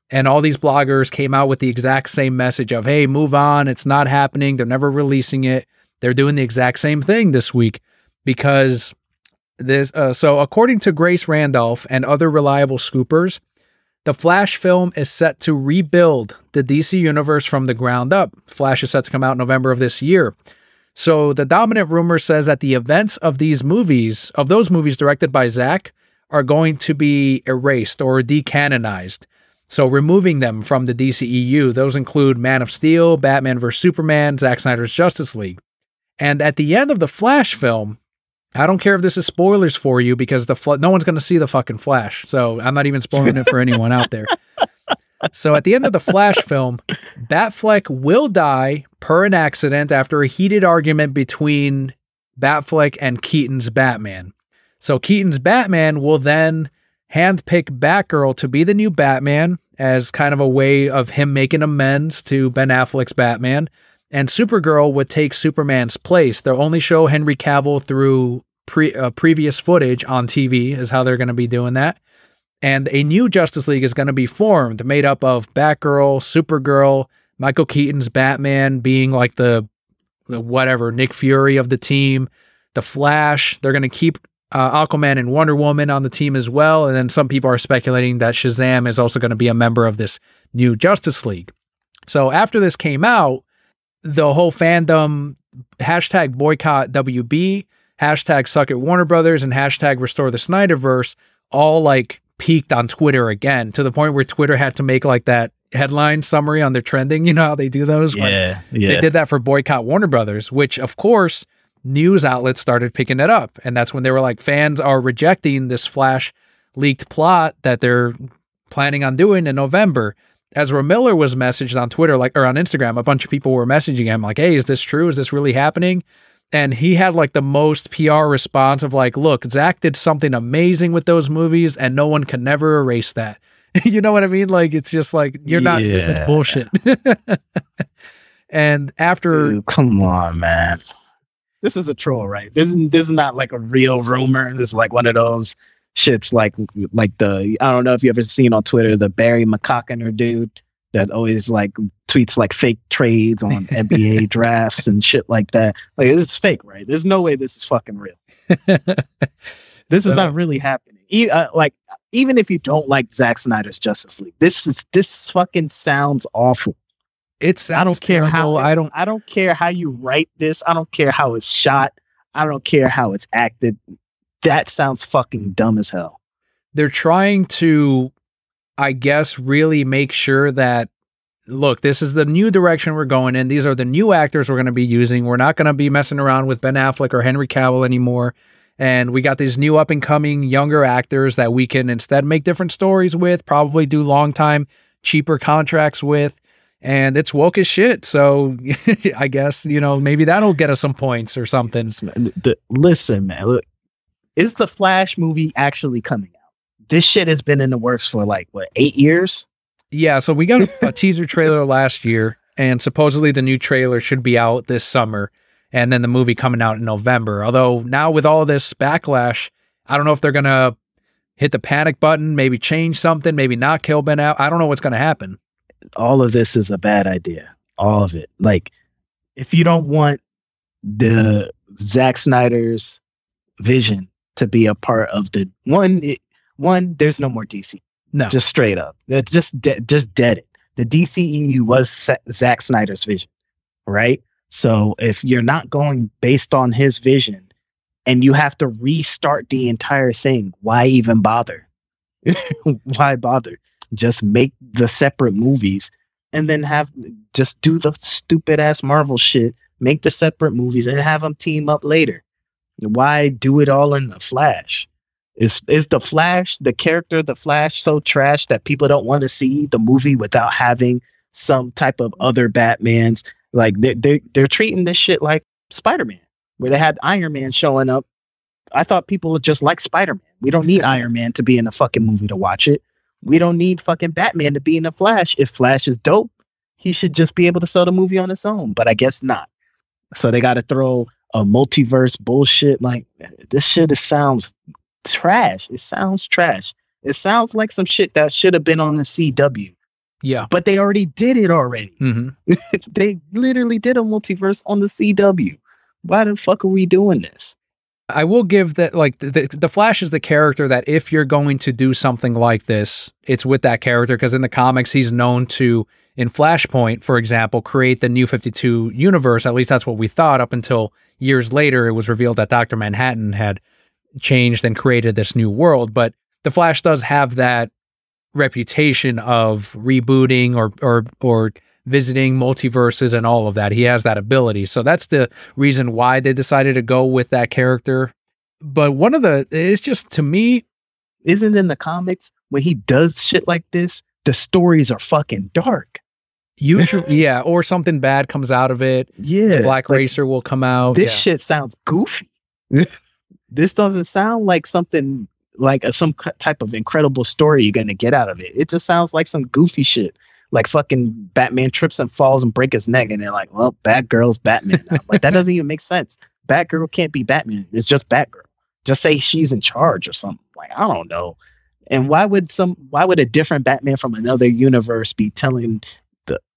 [SPEAKER 1] And all these bloggers came out with the exact same message of, hey, move on. It's not happening. They're never releasing it. They're doing the exact same thing this week because this. So according to Grace Randolph and other reliable scoopers, the Flash film is set to rebuild the DC universe from the ground up. Flash is set to come out in November of this year. So the dominant rumor says that the events of those movies directed by Zack, are going to be erased or decanonized. So removing them from the DCEU. Those include Man of Steel, Batman vs. Superman, Zack Snyder's Justice League. And at the end of the Flash film, I don't care if this is spoilers for you because no one's going to see the fucking Flash. So I'm not even spoiling it for anyone out there. So at the end of the Flash film, Batfleck will die per an accident after a heated argument between Batfleck and Keaton's Batman. So Keaton's Batman will then handpick Batgirl to be the new Batman as kind of a way of him making amends to Ben Affleck's Batman. And Supergirl would take Superman's place. They'll only show Henry Cavill through previous footage on TV is how they're going to be doing that. And a new Justice League is going to be formed, made up of Batgirl, Supergirl, Michael Keaton's Batman being like the whatever, Nick Fury of the team, the Flash. They're going to keep Aquaman and Wonder Woman on the team as well. And then some people are speculating that Shazam is also going to be a member of this new Justice League. So after this came out, the whole fandom, hashtag boycott WB, hashtag suck at Warner Brothers, and hashtag restore the Snyderverse all like peaked on Twitter again, to the point where Twitter had to make like that headline summary on their trending. You know how they do those?
[SPEAKER 2] Yeah.
[SPEAKER 1] They did that for boycott Warner Brothers, which of course news outlets started picking it up. And that's when they were like, fans are rejecting this Flash leaked plot that they're planning on doing in November. Ezra Miller was messaged on Twitter, or on Instagram, a bunch of people were messaging him like, hey, is this true? Is this really happening? And he had like the most PR response of like, look, Zack did something amazing with those movies and no one can never erase that. You know what I mean? Like, it's just like, this is bullshit. And after...
[SPEAKER 2] Dude, come on, man. This is a troll, right? This is not like a real rumor. This is like one of those shits like the, I don't know if you ever seen on Twitter, the Barry McCockiner dude that always like tweets like fake trades on NBA drafts and shit like that. Like, it's fake, right? There's no way this is fucking real. This is not really happening. Even if you don't like Zack Snyder's Justice League, this fucking sounds awful.
[SPEAKER 1] It sounds
[SPEAKER 2] I don't care
[SPEAKER 1] terrible.
[SPEAKER 2] how I don't care how you write this. I don't care how it's shot. I don't care how it's acted. That sounds fucking dumb as hell.
[SPEAKER 1] They're trying to, I guess, really make sure that, look, this is the new direction we're going in. These are the new actors we're going to be using. We're not going to be messing around with Ben Affleck or Henry Cavill anymore. And we got these new up and coming younger actors that we can instead make different stories with, probably do long time, cheaper contracts with. And it's woke as shit. So I guess, maybe that'll get us some points or something.
[SPEAKER 2] Listen, man, look, is the Flash movie actually coming out? This shit has been in the works for 8 years?
[SPEAKER 1] Yeah, so we got a teaser trailer last year, and supposedly the new trailer should be out this summer, and then the movie coming out in November. Although now with all this backlash, I don't know if they're going to hit the panic button, maybe change something, maybe not kill Ben Affleck. I don't know what's going to happen.
[SPEAKER 2] All of this is a bad idea. All of it. If you don't want the Zack Snyder's vision to be a part of the one, there's no more DC.
[SPEAKER 1] No,
[SPEAKER 2] just straight up. It's just dead it. The DCEU was Zack Snyder's vision, right? So if you're not going based on his vision and you have to restart the entire thing, why even bother? Why bother? Just make the separate movies and then just do the stupid ass Marvel shit, make the separate movies and have them team up later. Why do it all in the Flash? Is the Flash, the character, the Flash, so trash that people don't want to see the movie without having some type of other Batmans? They're treating this shit like Spider-Man, where they had Iron Man showing up. I thought people would just like Spider-Man. We don't need Iron Man to be in a fucking movie to watch it. We don't need fucking Batman to be in the Flash. If Flash is dope, he should just be able to sell the movie on its own. But I guess not. So they got to throw a multiverse bullshit. This shit sounds trash. It sounds trash. It sounds like some shit that should have been on the CW.
[SPEAKER 1] Yeah.
[SPEAKER 2] But they already did it already.
[SPEAKER 1] Mm-hmm.
[SPEAKER 2] They literally did a multiverse on the CW. Why the fuck are we doing this?
[SPEAKER 1] I will give that, the Flash is the character that if you're going to do something like this, it's with that character, because in the comics, he's known to, in Flashpoint, for example, create the New 52 universe. At least that's what we thought up until years later. It was revealed that Dr. Manhattan had changed and created this new world. But the Flash does have that reputation of rebooting or visiting multiverses and all of that. He has that ability. So that's the reason why they decided to go with that character. But it's just, to me,
[SPEAKER 2] isn't in the comics when he does shit like this, the stories are fucking dark.
[SPEAKER 1] Usually, yeah, or something bad comes out of it.
[SPEAKER 2] Yeah.
[SPEAKER 1] The Black Racer will come out.
[SPEAKER 2] This shit sounds goofy. This doesn't sound like something like some type of incredible story you're going to get out of it. It just sounds like some goofy shit. Like fucking Batman trips and falls and breaks his neck, and they're like, well, Batgirl's Batman now. That doesn't even make sense. Batgirl can't be Batman. It's just Batgirl. Just say she's in charge or something. I don't know. And why would a different Batman from another universe be telling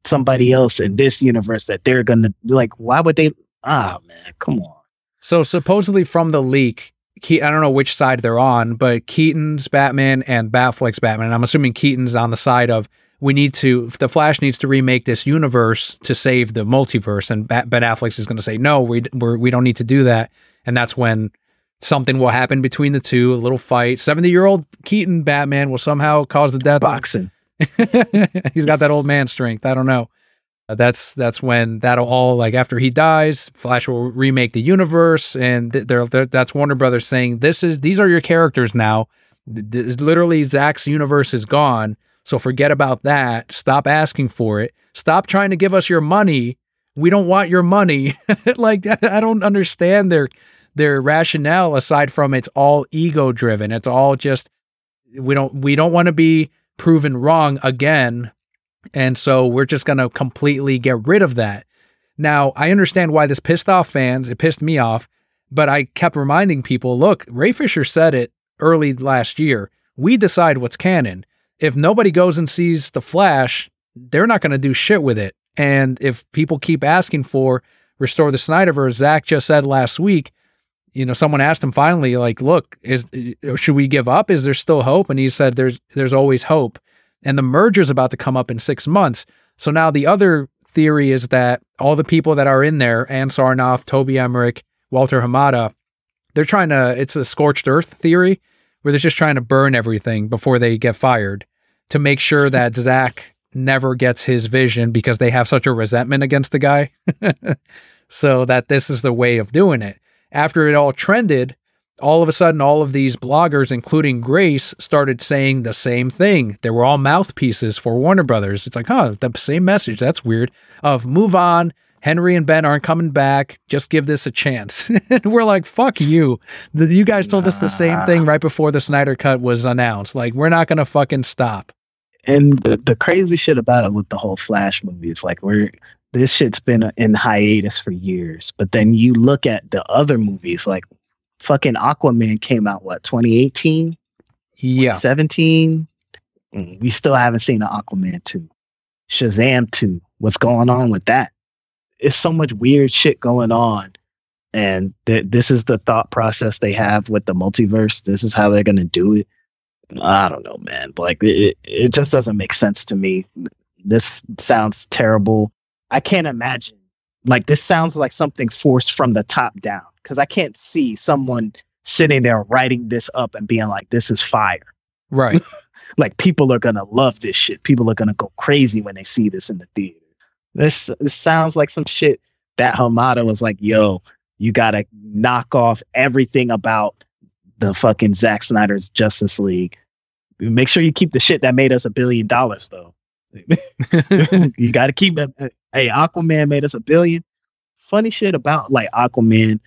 [SPEAKER 2] somebody else in this universe that they're gonna why would they? Man, come on.
[SPEAKER 1] So supposedly from the leak, I don't know which side they're on, but Keaton's Batman and Batfleck's Batman, and I'm assuming Keaton's on the side of, the Flash needs to remake this universe to save the multiverse, and Ben Affleck is going to say, no, we don't need to do that. And that's when something will happen between the two, a little fight. 70-year-old Keaton Batman will somehow cause the death.
[SPEAKER 2] Boxing.
[SPEAKER 1] He's got that old man strength. I don't know. That's when that'll all, after he dies, Flash will remake the universe, and that's Warner Brothers saying, these are your characters now. Literally, Zack's universe is gone. So forget about that. Stop asking for it. Stop trying to give us your money. We don't want your money. I don't understand their rationale aside from it's all ego driven. It's all just, we don't want to be proven wrong again. And so we're just going to completely get rid of that. Now, I understand why this pissed off fans. It pissed me off, but I kept reminding people, look, Ray Fisher said it early last year. We decide what's canon. If nobody goes and sees The Flash, they're not going to do shit with it. And if people keep asking for restore the Snyderverse, Zack just said last week, someone asked him finally, look, should we give up? Is there still hope? And he said, there's always hope. And the merger's about to come up in 6 months. So now the other theory is that all the people that are in there, Ann Sarnoff, Toby Emmerich, Walter Hamada, it's a scorched earth theory where they're just trying to burn everything before they get fired to make sure that Zach never gets his vision because they have such a resentment against the guy. So that this is the way of doing it. After it all trended, all of a sudden, all of these bloggers, including Grace, started saying the same thing. They were all mouthpieces for Warner Brothers. It's like, the same message. That's weird. Of move on. Henry and Ben aren't coming back. Just give this a chance. And we're like, fuck you. You guys told us the same thing right before the Snyder Cut was announced. Like, we're not going to fucking stop.
[SPEAKER 2] And the crazy shit about it with the whole Flash movie is like, this shit's been in hiatus for years. But then you look at the other movies, like fucking Aquaman came out, 2018?
[SPEAKER 1] Yeah.
[SPEAKER 2] 2017? We still haven't seen an Aquaman 2. Shazam 2. What's going on with that? It's so much weird shit going on. And this is the thought process they have with the multiverse. This is how they're going to do it. I don't know, man. Like, it just doesn't make sense to me. This sounds terrible. I can't imagine. Like, this sounds like something forced from the top down. Because I can't see someone sitting there writing this up and being like, this is fire.
[SPEAKER 1] Right.
[SPEAKER 2] Like, people are going to love this shit. People are going to go crazy when they see this in the theater. This sounds like some shit that Hamada was like, yo, you got to knock off everything about the fucking Zack Snyder's Justice League. Make sure you keep the shit that made us $1 billion, though. You got to keep it. Hey, Aquaman made us $1 billion. Funny shit about like Aquaman,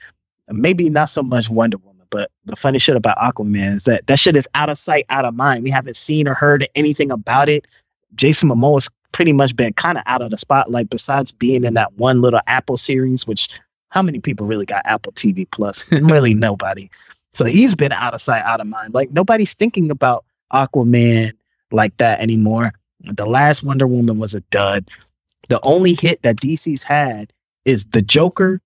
[SPEAKER 2] maybe not so much Wonder Woman, but the funny shit about Aquaman is that shit is out of sight, out of mind. We haven't seen or heard anything about it. Jason Momoa's pretty much been kind of out of the spotlight besides being in that one little Apple series, which how many people really got Apple TV Plus? Really nobody. So he's been out of sight, out of mind. Like, nobody's thinking about Aquaman like that anymore. The last Wonder Woman was a dud. The only hit that DC's had is the Joker,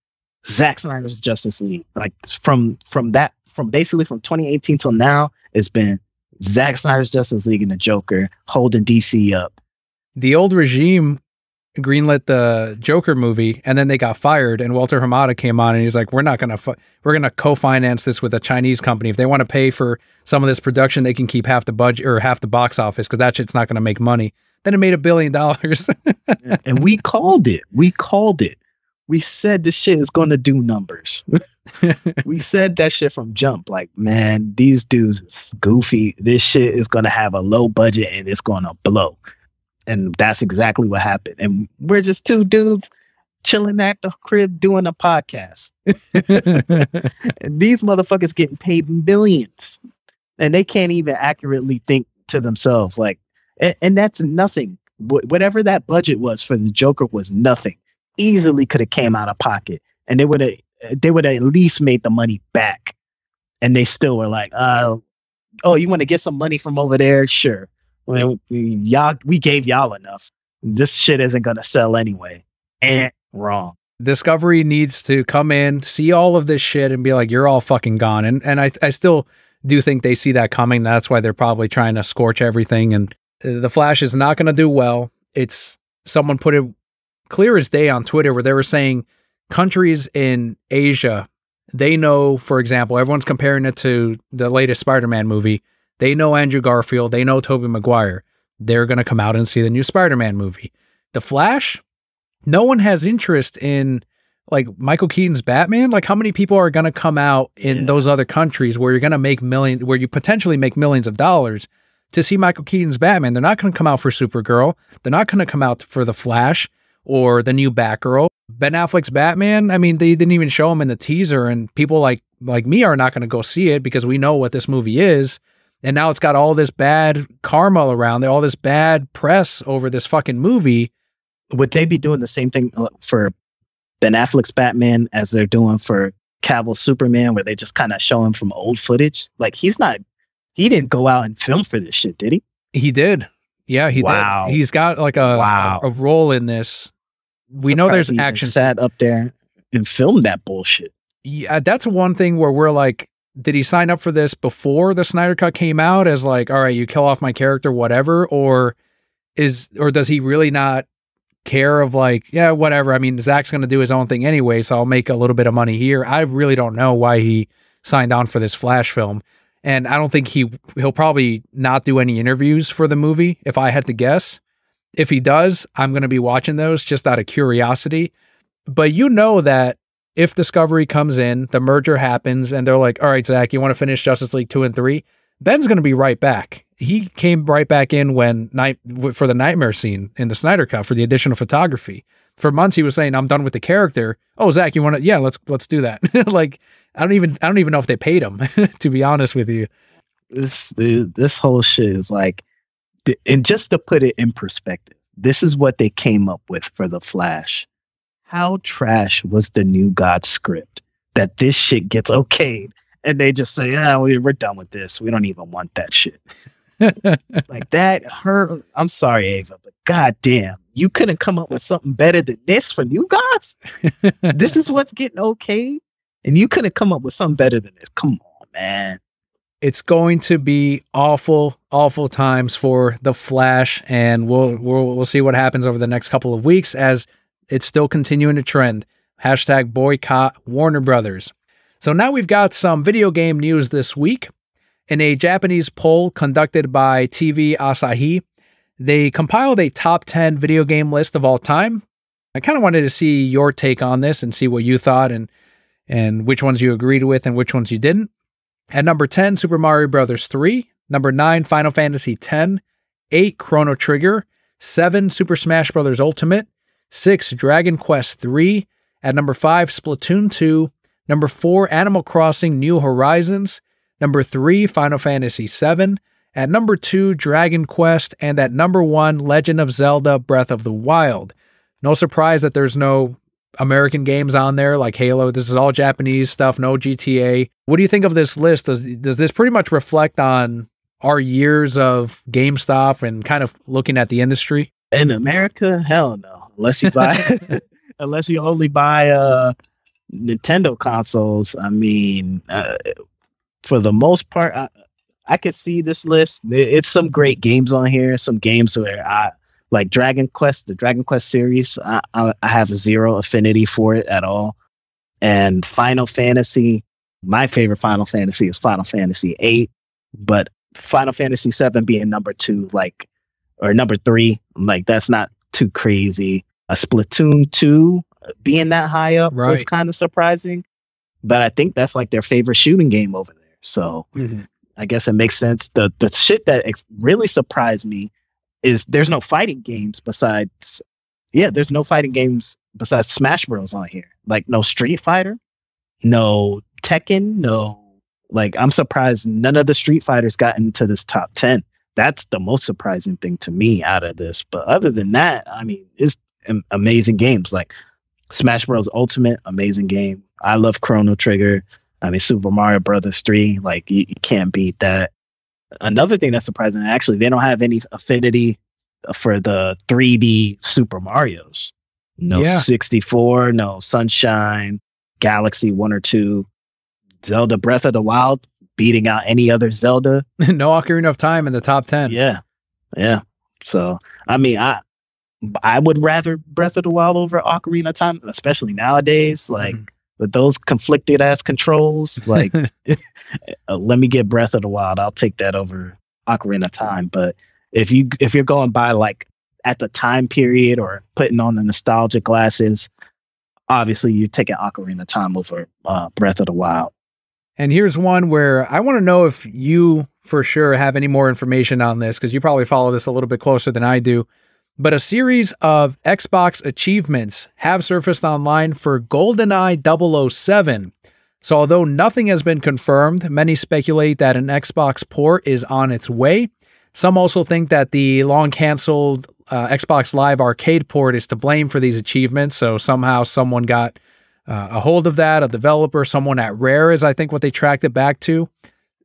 [SPEAKER 2] Zack Snyder's Justice League. Like, from basically from 2018 till now, it's been Zack Snyder's Justice League and the Joker holding DC up.
[SPEAKER 1] The old regime greenlit the Joker movie, and then they got fired, and Walter Hamada came on, and he's like, we're going to co-finance this with a Chinese company. If they want to pay for some of this production, they can keep half the budget or half the box office, because that shit's not going to make money. Then it made $1 billion.
[SPEAKER 2] And we called it. We said this shit is going to do numbers. We said that shit from jump. Like, man, these dudes is goofy. This shit is going to have a low budget, and it's going to blow. And that's exactly what happened. And we're just two dudes chilling at the crib doing a podcast. And these motherfuckers getting paid millions. And they can't even accurately think to themselves. Like, and that's nothing. Whatever that budget was for the Joker was nothing. Easily could have came out of pocket. And they would have at least made the money back. And they still were like, oh, you want to get some money from over there? Sure. Well, we gave y'all enough. This shit isn't going to sell anyway. And wrong.
[SPEAKER 1] Discovery needs to come in, see all of this shit, and be like, you're all fucking gone. And I still do think they see that coming. That's why they're probably trying to scorch everything. And The Flash is not going to do well. It's someone put it clear as day on Twitter where they were saying countries in Asia, they know, for example, everyone's comparing it to the latest Spider-Man movie. They know Andrew Garfield. They know Tobey Maguire. They're going to come out and see the new Spider-Man movie. The Flash, no one has interest in like Michael Keaton's Batman. Like, how many people are going to come out in those other countries where you're going to make where you potentially make millions of dollars to see Michael Keaton's Batman? They're not going to come out for Supergirl. They're not going to come out for The Flash or the new Batgirl. Ben Affleck's Batman, I mean, they didn't even show him in the teaser, and people like me are not going to go see it because we know what this movie is. And now it's got all this bad karma around it, all this bad press over this fucking movie.
[SPEAKER 2] Would they be doing the same thing for Ben Affleck's Batman as they're doing for Cavill's Superman, where they just kind of show him from old footage? Like, he didn't go out and film for this shit, did he?
[SPEAKER 1] He did. Yeah, he did. He's got like a role in this. We know there's action.
[SPEAKER 2] Sat up there and filmed that bullshit.
[SPEAKER 1] Yeah, that's one thing where we're like, did he sign up for this before the Snyder Cut came out as like, all right, you kill off my character, whatever, or does he really not care of like, yeah, whatever. I mean, Zach's going to do his own thing anyway, so I'll make a little bit of money here. I really don't know why he signed on for this Flash film. And I don't think he'll probably not do any interviews for the movie, if I had to guess. If he does, I'm going to be watching those just out of curiosity. But you know that if Discovery comes in, the merger happens, and they're like, all right, Zach, you want to finish Justice League 2 and 3? Ben's going to be right back. He came right back in for the nightmare scene in the Snyder Cut for the additional photography. For months, he was saying, I'm done with the character. Oh, Zach, you want to? Yeah, let's do that. Like, I don't even know if they paid him, to be honest with you.
[SPEAKER 2] This whole shit is like, and just to put it in perspective, this is what they came up with for the Flash. How trash was the New God script that this shit gets okayed, and they just say, "Yeah, we're done with this. We don't even want that shit." Like that hurt. I'm sorry, Ava, but goddamn, you couldn't come up with something better than this for New Gods. This is what's getting okayed. And you couldn't come up with something better than this. Come on, man.
[SPEAKER 1] It's going to be awful, awful times for the Flash, and we'll see what happens over the next couple of weeks as it's still continuing to trend. Hashtag boycott Warner Brothers. So now we've got some video game news this week. In a Japanese poll conducted by TV Asahi, they compiled a top 10 video game list of all time. I kind of wanted to see your take on this and see what you thought and which ones you agreed with and which ones you didn't. At number 10, Super Mario Bros. 3. Number 9, Final Fantasy X. 8, Chrono Trigger. 7, Super Smash Bros. Ultimate. 6, Dragon Quest III. At number 5, Splatoon 2. Number 4, Animal Crossing New Horizons. Number 3, Final Fantasy VII. At number 2, Dragon Quest. And at number 1, Legend of Zelda Breath of the Wild. No surprise that there's no American games on there like Halo. This is all Japanese stuff, no GTA. What do you think of this list? Does this pretty much reflect on our years of GameStop and kind of looking at the industry?
[SPEAKER 2] In America, hell no. Unless you buy, unless you only buy Nintendo consoles. I mean, for the most part, I could see this list. It's some great games on here. Some games where like Dragon Quest, the Dragon Quest series, I have zero affinity for it at all. And Final Fantasy, my favorite Final Fantasy is Final Fantasy VIII, but Final Fantasy VII being number 2, like, or number 3, like that's not too crazy. A Splatoon 2 being that high up was kind of surprising, but I think that's like their favorite shooting game over there. So I guess it makes sense. The shit that really surprised me is there's no fighting games besides Smash Bros on here. Like no Street Fighter, no Tekken, no, like I'm surprised none of the Street Fighters got into this top 10. That's the most surprising thing to me out of this. But other than that, I mean, it's amazing games. Like Smash Bros. Ultimate, amazing game. I love Chrono Trigger. I mean, Super Mario Brothers 3, like you can't beat that. Another thing that's surprising, actually, they don't have any affinity for the 3D Super Marios. No 64, no Sunshine, Galaxy 1 or 2, Zelda Breath of the Wild, beating out any other Zelda.
[SPEAKER 1] No Ocarina of Time in the top 10.
[SPEAKER 2] Yeah. So, I mean, I would rather Breath of the Wild over Ocarina of Time, especially nowadays. Like, with those conflicted ass controls, like let me get Breath of the Wild. I'll take that over Ocarina of Time. But if you're going by like at the time period or putting on the nostalgia glasses, obviously you're taking Ocarina of Time over Breath of the Wild.
[SPEAKER 1] And here's one where I want to know if you for sure have any more information on this, because you probably follow this a little bit closer than I do. But a series of Xbox achievements have surfaced online for GoldenEye 007. So although nothing has been confirmed, many speculate that an Xbox port is on its way. Some also think that the long-canceled Xbox Live Arcade port is to blame for these achievements. So somehow someone got a hold of that, a developer, someone at Rare is, I think, what they tracked it back to,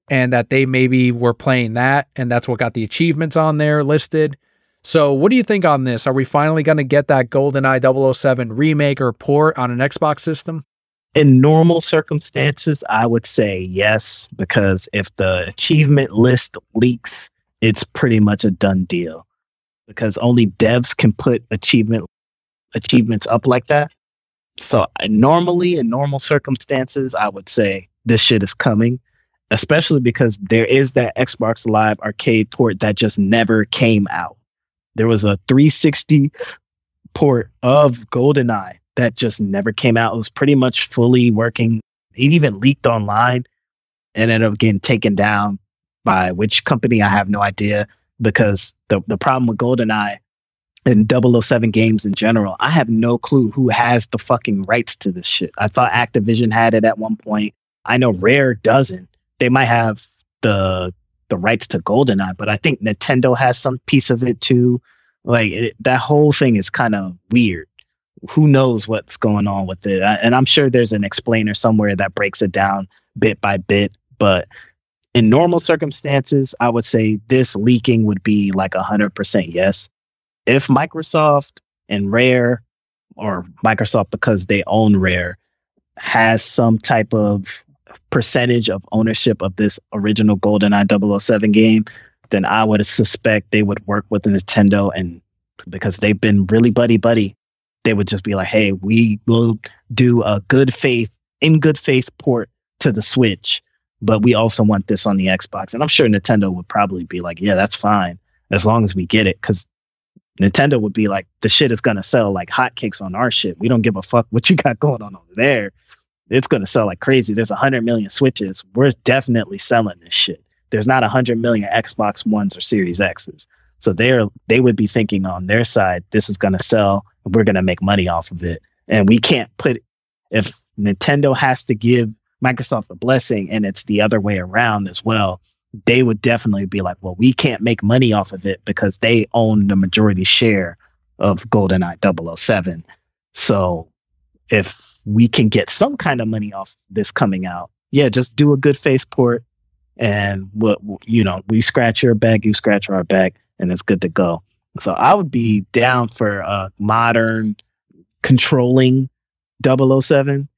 [SPEAKER 1] and that they maybe were playing that, and that's what got the achievements on there listed. So what do you think on this? Are we finally going to get that GoldenEye 007 remake or port on an Xbox system?
[SPEAKER 2] In normal circumstances, I would say yes, because if the achievement list leaks, it's pretty much a done deal, because only devs can put achievement achievements up like that. So normally in normal circumstances, I would say this shit is coming, especially because there is that Xbox Live Arcade port that just never came out. There was a 360 port of GoldenEye that just never came out. It was pretty much fully working. It even leaked online and ended up getting taken down by which company, I have no idea, because the problem with GoldenEye and 007 games in general, I have no clue who has the fucking rights to this shit. I thought Activision had it at one point. I know Rare doesn't. They might have the rights to GoldenEye, but I think Nintendo has some piece of it too. Like that whole thing is kind of weird. Who knows what's going on with it? And I'm sure there's an explainer somewhere that breaks it down bit by bit. But in normal circumstances, I would say this leaking would be like 100% yes. If Microsoft and Rare, or Microsoft because they own Rare, has some type of percentage of ownership of this original GoldenEye 007 game, then I would suspect they would work with Nintendo, and because they've been really buddy, they would just be like, hey, we will do a in good faith port to the Switch, but we also want this on the Xbox. And I'm sure Nintendo would probably be like, yeah, that's fine, as long as we get it, because Nintendo would be like, the shit is going to sell like hotcakes on our shit. We don't give a fuck what you got going on over there. It's going to sell like crazy. There's 100 million Switches. We're definitely selling this shit. There's not 100 million Xbox Ones or Series X's. So they would be thinking on their side, this is going to sell and we're going to make money off of it. And we can't if Nintendo has to give Microsoft a blessing and it's the other way around as well, they would definitely be like, well, we can't make money off of it because they own the majority share of GoldenEye 007. So if we can get some kind of money off this coming out, yeah, just do a good faith port, and we scratch your back, you scratch our back, and it's good to go. So I would be down for a modern controlling 007,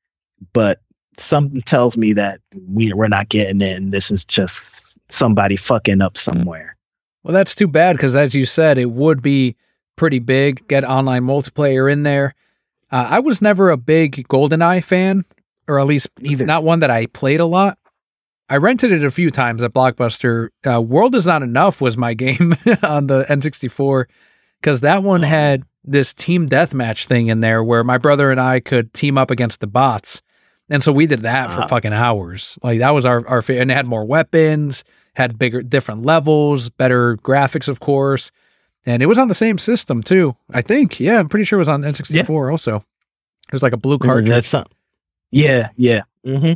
[SPEAKER 2] but something tells me that we're not getting it, and this is just somebody fucking up somewhere.
[SPEAKER 1] Well, that's too bad, because as you said, it would be pretty big, get online multiplayer in there. I was never a big GoldenEye fan, or at least not one that I played a lot. I rented it a few times at Blockbuster. World Is Not Enough was my game on the N64, because that one had this team deathmatch thing in there where my brother and I could team up against the bots. And so we did that for fucking hours. Like that was our and it had more weapons, had different levels, better graphics, of course. And it was on the same system too, I think. Yeah, I'm pretty sure it was on N64 also. It was like a blue cartridge.
[SPEAKER 2] Yeah. Mm-hmm.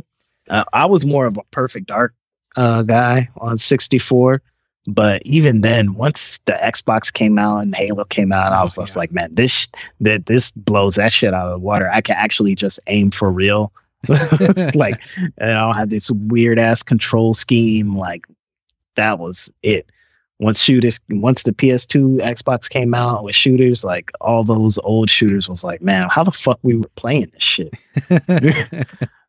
[SPEAKER 2] I was more of a Perfect Dark guy on 64. But even then, once the Xbox came out and Halo came out, I was just like, man, this blows that shit out of the water. I can actually just aim for real. Like, and I don't have this weird ass control scheme. Like, that was it. Once the PS2 Xbox came out with shooters, like all those old shooters was like, man, how the fuck we were playing this shit?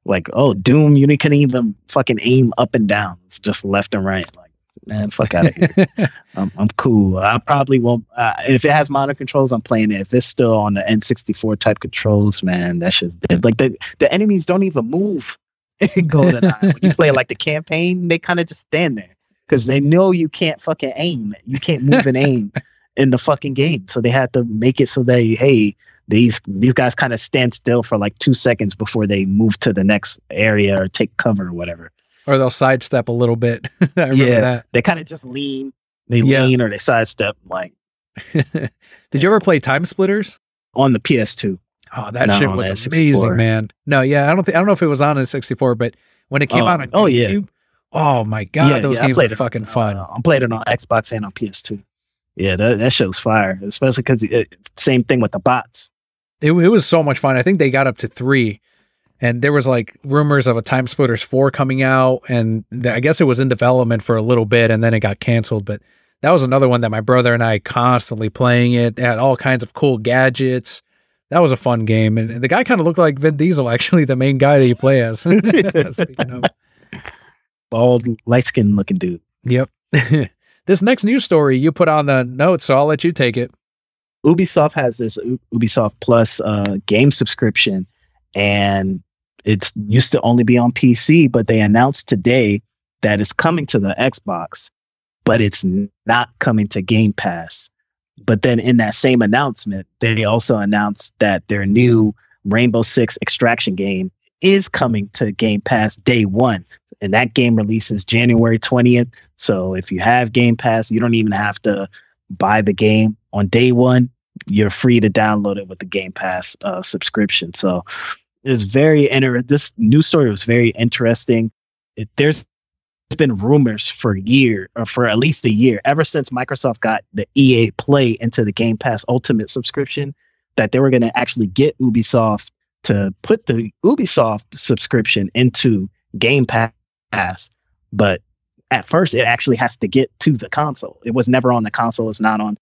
[SPEAKER 2] Like, oh, Doom, you couldn't even fucking aim up and down. It's just left and right. Like, man, fuck out of here. I'm cool. I probably won't. If it has modern controls, I'm playing it. If it's still on the N64 type controls, man, that shit's dead. Like the enemies don't even move in GoldenEye. When you play like the campaign, they kind of just stand there because they know you can't fucking aim. You can't move and aim in the fucking game. So they had to make it so that, hey, these guys kind of stand still for like 2 seconds before they move to the next area or take cover or whatever.
[SPEAKER 1] Or they'll sidestep a little bit. I remember that.
[SPEAKER 2] They kind of just lean. They lean or they sidestep. Like,
[SPEAKER 1] did you ever play Time Splitters
[SPEAKER 2] on the PS2?
[SPEAKER 1] Oh, that shit was amazing, man. No, yeah, I don't know if it was on a 64, but when it came out on GameCube, oh my god, those games were fucking fun.
[SPEAKER 2] I played it on Xbox and on PS2. Yeah, that shit was fire, especially because same thing with the bots.
[SPEAKER 1] It was so much fun. I think they got up to 3. And there was like rumors of a Time Splitters 4 coming out, and I guess it was in development for a little bit, and then it got canceled. But that was another one that my brother and I constantly playing it. It had all kinds of cool gadgets. That was a fun game, and the guy kind of looked like Vin Diesel, actually, the main guy that you play as. Speaking of,
[SPEAKER 2] bald, light-skinned looking dude.
[SPEAKER 1] Yep. This next news story you put on the notes, so I'll let you take it.
[SPEAKER 2] Ubisoft has this Ubisoft Plus game subscription, and it used to only be on PC, but they announced today that it's coming to the Xbox, but it's not coming to Game Pass. But then in that same announcement, they also announced that their new Rainbow Six Extraction game is coming to Game Pass day one. And that game releases January 20th. So if you have Game Pass, you don't even have to buy the game on day one. You're free to download it with the Game Pass subscription. So it's very this news story was very interesting. There's been rumors for at least a year, ever since Microsoft got the EA Play into the Game Pass Ultimate subscription, that they were going to actually get Ubisoft to put the Ubisoft subscription into Game Pass. But at first, it actually has to get to the console. It was never on the console. It's not on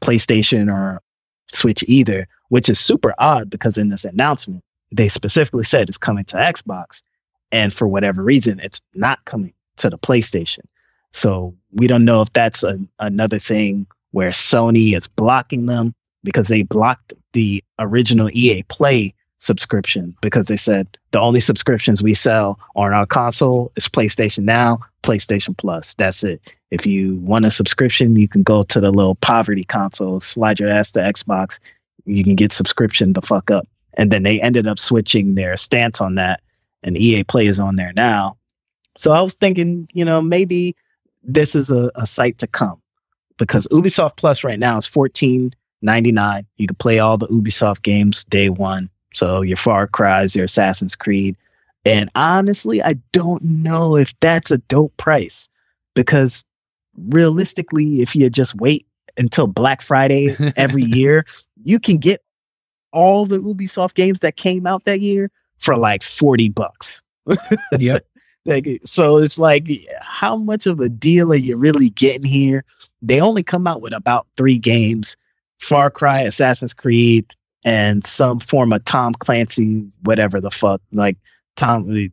[SPEAKER 2] PlayStation or Switch either, which is super odd because in this announcement, they specifically said it's coming to Xbox. And for whatever reason, it's not coming to the PlayStation. So we don't know if that's another thing where Sony is blocking them, because they blocked the original EA Play subscription because they said the only subscriptions we sell on our console is PlayStation Now, PlayStation Plus. That's it. If you want a subscription, you can go to the little poverty console, slide your ass to Xbox, you can get subscription the fuck up. And then they ended up switching their stance on that, and EA Play is on there now. So I was thinking, maybe this is a sight to come, because Ubisoft Plus right now is $14.99. You can play all the Ubisoft games day one. So your Far Cry's, your Assassin's Creed. And honestly, I don't know if that's a dope price, because realistically, if you just wait until Black Friday every year, you can get all the Ubisoft games that came out that year for like $40.
[SPEAKER 1] Yep.
[SPEAKER 2] So it's like, how much of a deal are you really getting here? They only come out with about 3 games: Far Cry, Assassin's Creed, and some form of Tom Clancy, whatever the fuck. Like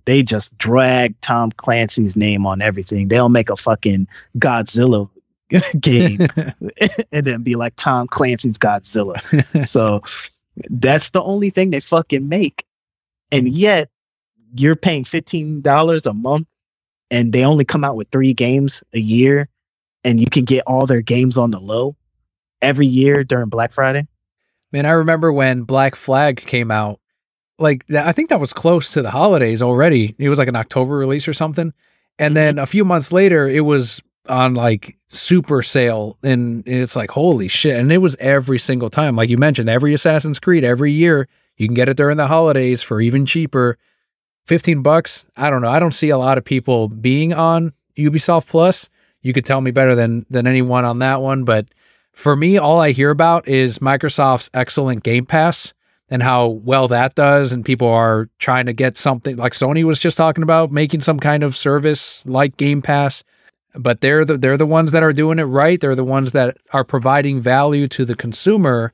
[SPEAKER 2] they just drag Tom Clancy's name on everything. They'll make a fucking Godzilla game and then be like Tom Clancy's Godzilla. So that's the only thing they fucking make. And yet you're paying $15 a month, and they only come out with 3 games a year, and you can get all their games on the low every year during Black Friday.
[SPEAKER 1] Man, I remember when Black Flag came out, I think that was close to the holidays already. It was like an October release or something. And then a few months later, it was on like super sale, and it's like, holy shit. And it was every single time. Like you mentioned, every Assassin's Creed, every year, you can get it during the holidays for even cheaper. $15. I don't know. I don't see a lot of people being on Ubisoft Plus. You could tell me better than anyone on that one. But for me, all I hear about is Microsoft's excellent Game Pass and how well that does. And people are trying to get something like Sony was just talking about, making some kind of service like Game Pass. But they're the ones that are doing it right. They're the ones that are providing value to the consumer.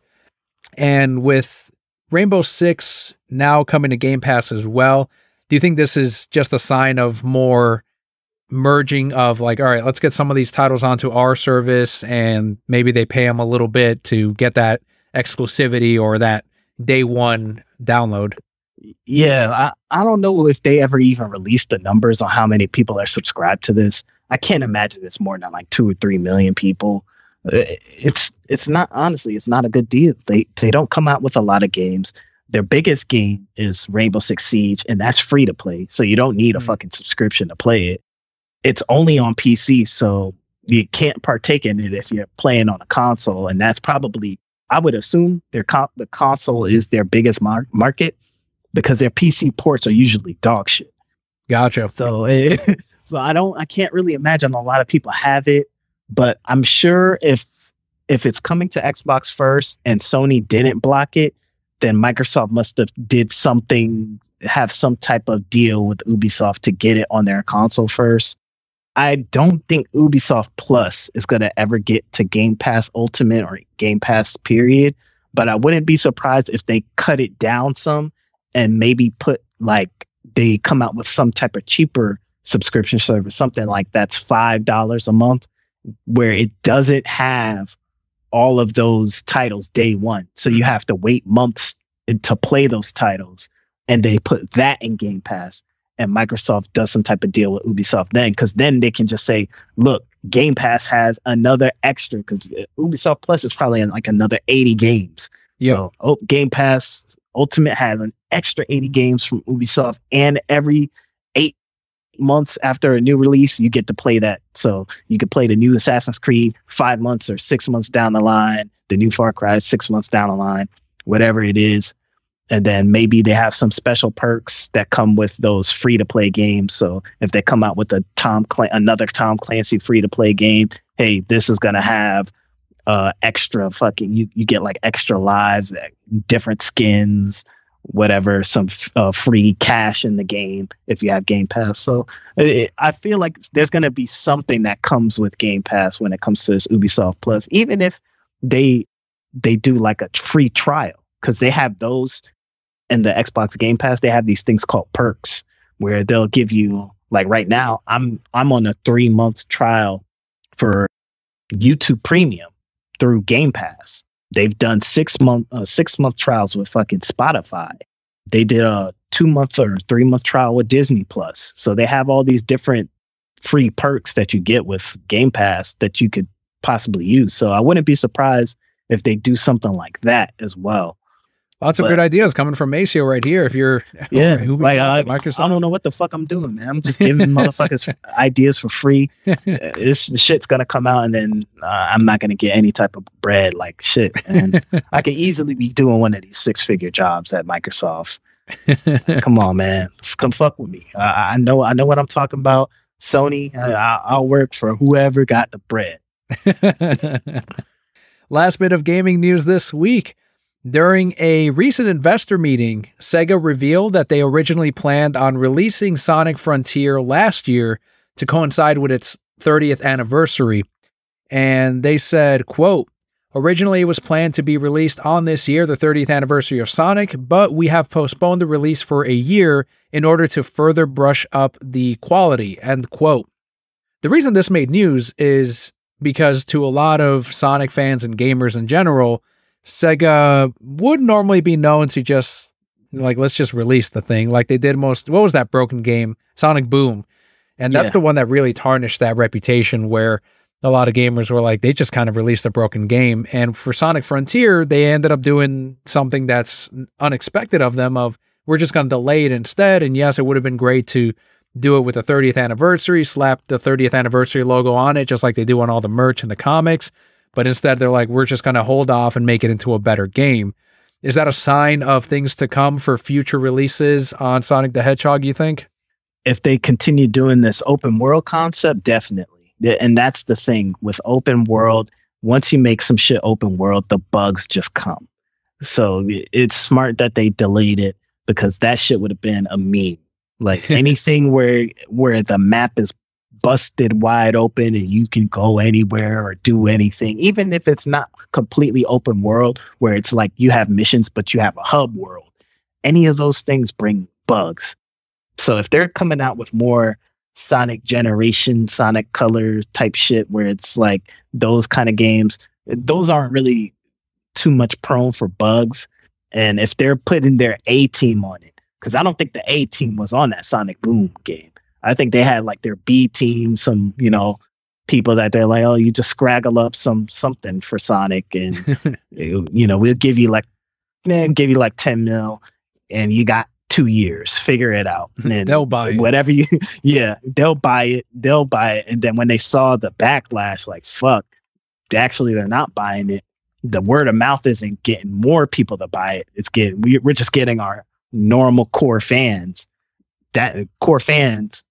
[SPEAKER 1] And with Rainbow Six now coming to Game Pass as well, do you think this is just a sign of more merging of like, all right, let's get some of these titles onto our service, and maybe they pay them a little bit to get that exclusivity or that day one download?
[SPEAKER 2] Yeah, I don't know if they ever even released the numbers on how many people are subscribed to this. I can't imagine it's more than like 2 or 3 million people. It's not, honestly, it's not a good deal. They don't come out with a lot of games. Their biggest game is Rainbow Six Siege, and that's free to play. So you don't need a fucking subscription to play it. It's only on PC, so you can't partake in it if you're playing on a console. And that's probably, I would assume, the console is their biggest market, because their PC ports are usually dog shit.
[SPEAKER 1] Gotcha.
[SPEAKER 2] So, so I can't really imagine a lot of people have it, but I'm sure if it's coming to Xbox first and Sony didn't block it, then Microsoft must have some type of deal with Ubisoft to get it on their console first. I don't think Ubisoft Plus is going to ever get to Game Pass Ultimate or Game Pass period, but I wouldn't be surprised if they cut it down some and maybe they come out with some type of cheaper subscription service, something like that's $5 a month, where it doesn't have all of those titles day one. So you have to wait months to play those titles, and they put that in Game Pass. And Microsoft does some type of deal with Ubisoft then, because then they can just say, look, Game Pass has another extra, because Ubisoft Plus is probably in like another 80 games. Yep. So Game Pass Ultimate had an extra 80 games from Ubisoft, and every 8 months after a new release, you get to play that. So you could play the new Assassin's Creed 5 months or 6 months down the line, the new Far Cry 6 months down the line, whatever it is. And then maybe they have some special perks that come with those free-to-play games. So if they come out with another Tom Clancy free-to-play game, hey, this is going to have extra fucking, you get like extra lives, different skins, whatever, some free cash in the game if you have Game Pass. So I feel like there's going to be something that comes with Game Pass when it comes to this Ubisoft Plus, even if they do like a free trial, because they have those in the Xbox Game Pass. They have these things called perks where they'll give you, like right now, I'm on a 3-month trial for YouTube Premium through Game Pass. They've done 6-month trials with fucking Spotify. They did a 2-month or 3-month trial with Disney Plus. So they have all these different free perks that you get with Game Pass that you could possibly use. So I wouldn't be surprised if they do something like that as well.
[SPEAKER 1] Lots of good ideas coming from Macio right here. If you're
[SPEAKER 2] Microsoft, I don't know what the fuck I'm doing, man. I'm just giving motherfuckers ideas for free. The shit's gonna come out, and then I'm not gonna get any type of bread. Like shit, and I could easily be doing one of these 6-figure jobs at Microsoft. Come on, man, come fuck with me. I know what I'm talking about. Sony, I'll work for whoever got the bread.
[SPEAKER 1] Last bit of gaming news this week. During a recent investor meeting, Sega revealed that they originally planned on releasing Sonic Frontier last year to coincide with its 30th anniversary. And they said, quote, originally it was planned to be released on this year, the 30th anniversary of Sonic, but we have postponed the release for a year in order to further brush up the quality, end quote. The reason this made news is because to a lot of Sonic fans and gamers in general, Sega would normally be known to just, like, let's just release the thing. Like they did what was that broken game? Sonic Boom. And that's the one that really tarnished that reputation, where a lot of gamers were like, they just kind of released a broken game. And for Sonic Frontier, they ended up doing something that's unexpected of them, of we're just going to delay it instead. And yes, it would have been great to do it with the 30th anniversary, slap the 30th anniversary logo on it, just like they do on all the merch and the comics. But instead, they're like, we're just going to hold off and make it into a better game. Is that a sign of things to come for future releases on Sonic the Hedgehog, you think?
[SPEAKER 2] If they continue doing this open world concept, definitely. And that's the thing with open world. Once you make some shit open world, the bugs just come. So it's smart that they delayed it, because that shit would have been a meme. Like anything where the map is busted wide open and you can go anywhere or do anything, even if it's not completely open world, where it's like you have missions but you have a hub world, any of those things bring bugs. So if they're coming out with more Sonic Generation, Sonic Color type shit, where it's like those kind of games, those aren't really too much prone for bugs. And if they're putting their A-team on it, because I don't think the A-team was on that Sonic Boom game. I think they had like their B team, some, people that they're like, oh, you just scraggle up something for Sonic, and we'll give you like 10 mil, and you got 2 years, figure it out. And
[SPEAKER 1] they'll buy it.
[SPEAKER 2] Whatever they'll buy it. And then when they saw the backlash, like, fuck, actually they're not buying it. The word of mouth isn't getting more people to buy it. We're just getting our normal core fans. That core fans,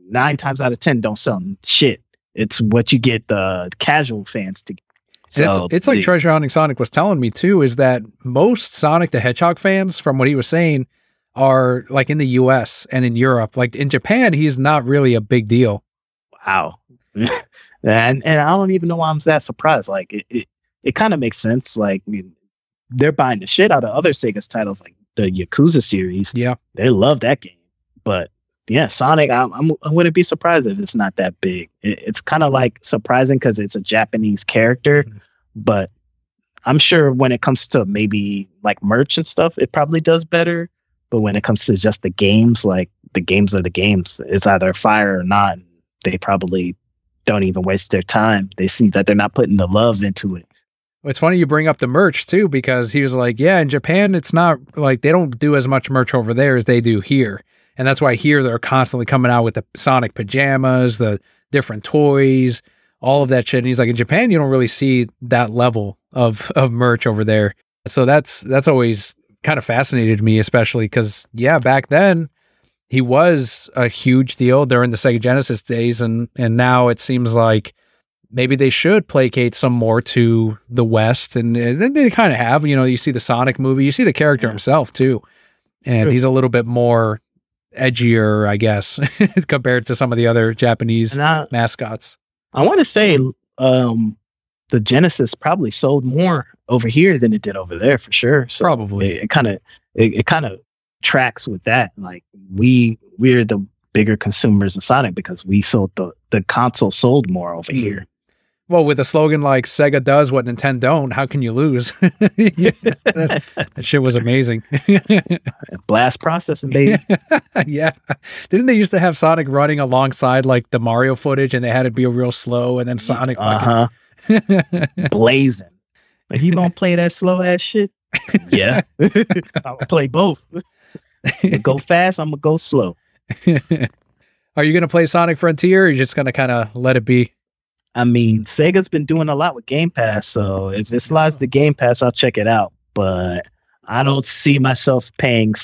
[SPEAKER 2] 9 times out of 10 don't sell shit. It's what you get the casual fans to get.
[SPEAKER 1] So it's like Treasure Hunting Sonic was telling me too, is that most Sonic the Hedgehog fans, from what he was saying, are like in the US and in Europe. Like in Japan, he's not really a big deal.
[SPEAKER 2] Wow. and I don't even know why I'm that surprised. Like it kind of makes sense. Like, they're buying the shit out of other Sega's titles, like the Yakuza series.
[SPEAKER 1] Yeah.
[SPEAKER 2] They love that game. But yeah, Sonic, I wouldn't be surprised if it's not that big. It's kind of like surprising because it's a Japanese character, but I'm sure when it comes to maybe like merch and stuff, it probably does better. But when it comes to just the games, like the games are the games. It's either fire or not. They probably don't even waste their time. They see that they're not putting the love into it.
[SPEAKER 1] It's funny you bring up the merch too, because he was like, yeah, in Japan, it's not like they don't do as much merch over there as they do here. And that's why here they're constantly coming out with the Sonic pajamas, the different toys, all of that shit. And he's like, in Japan, you don't really see that level of merch over there. So that's always kind of fascinated me, especially because, yeah, back then he was a huge deal during the Sega Genesis days. And now it seems like maybe they should placate some more to the West. And they kind of have, you see the Sonic movie, you see the character himself too. And he's a little bit more edgier, I guess, compared to some of the other Japanese mascots.
[SPEAKER 2] I want to say the Genesis probably sold more over here than it did over there for sure. So
[SPEAKER 1] probably
[SPEAKER 2] it kind of tracks with that. Like we're the bigger consumers of Sonic because we sold the console sold more over here.
[SPEAKER 1] Well, with a slogan like Sega does what Nintendo don't, how can you lose? that shit was amazing.
[SPEAKER 2] Blast processing, baby.
[SPEAKER 1] Yeah. Didn't they used to have Sonic running alongside like the Mario footage and they had it be real slow and then Sonic
[SPEAKER 2] blazing. Like, you gonna play that slow ass shit? Yeah. I'll play both. Go fast, I'm gonna go slow.
[SPEAKER 1] Are you gonna play Sonic Frontier or are you just gonna kind of let it be?
[SPEAKER 2] I mean, Sega's been doing a lot with Game Pass, so if it slides to Game Pass, I'll check it out. But I don't see myself paying.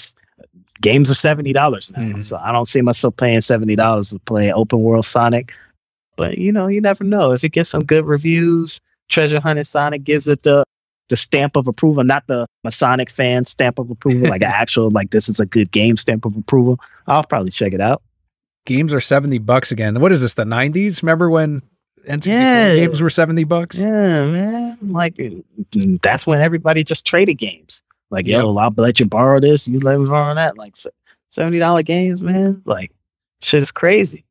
[SPEAKER 2] Games are $70 now, so I don't see myself paying $70 to play open world Sonic. But you never know. If it gets some good reviews, Treasure Hunter Sonic gives it the stamp of approval, not the Sonic fan stamp of approval, like an actual like this is a good game stamp of approval. I'll probably check it out.
[SPEAKER 1] Games are $70 again. What is this? The 90s? Remember when N64 games were $70?
[SPEAKER 2] Yeah, man. Like that's when everybody just traded games. Like, yo, I'll let you borrow this, you let me borrow that. Like $70 games, man. Like shit is crazy.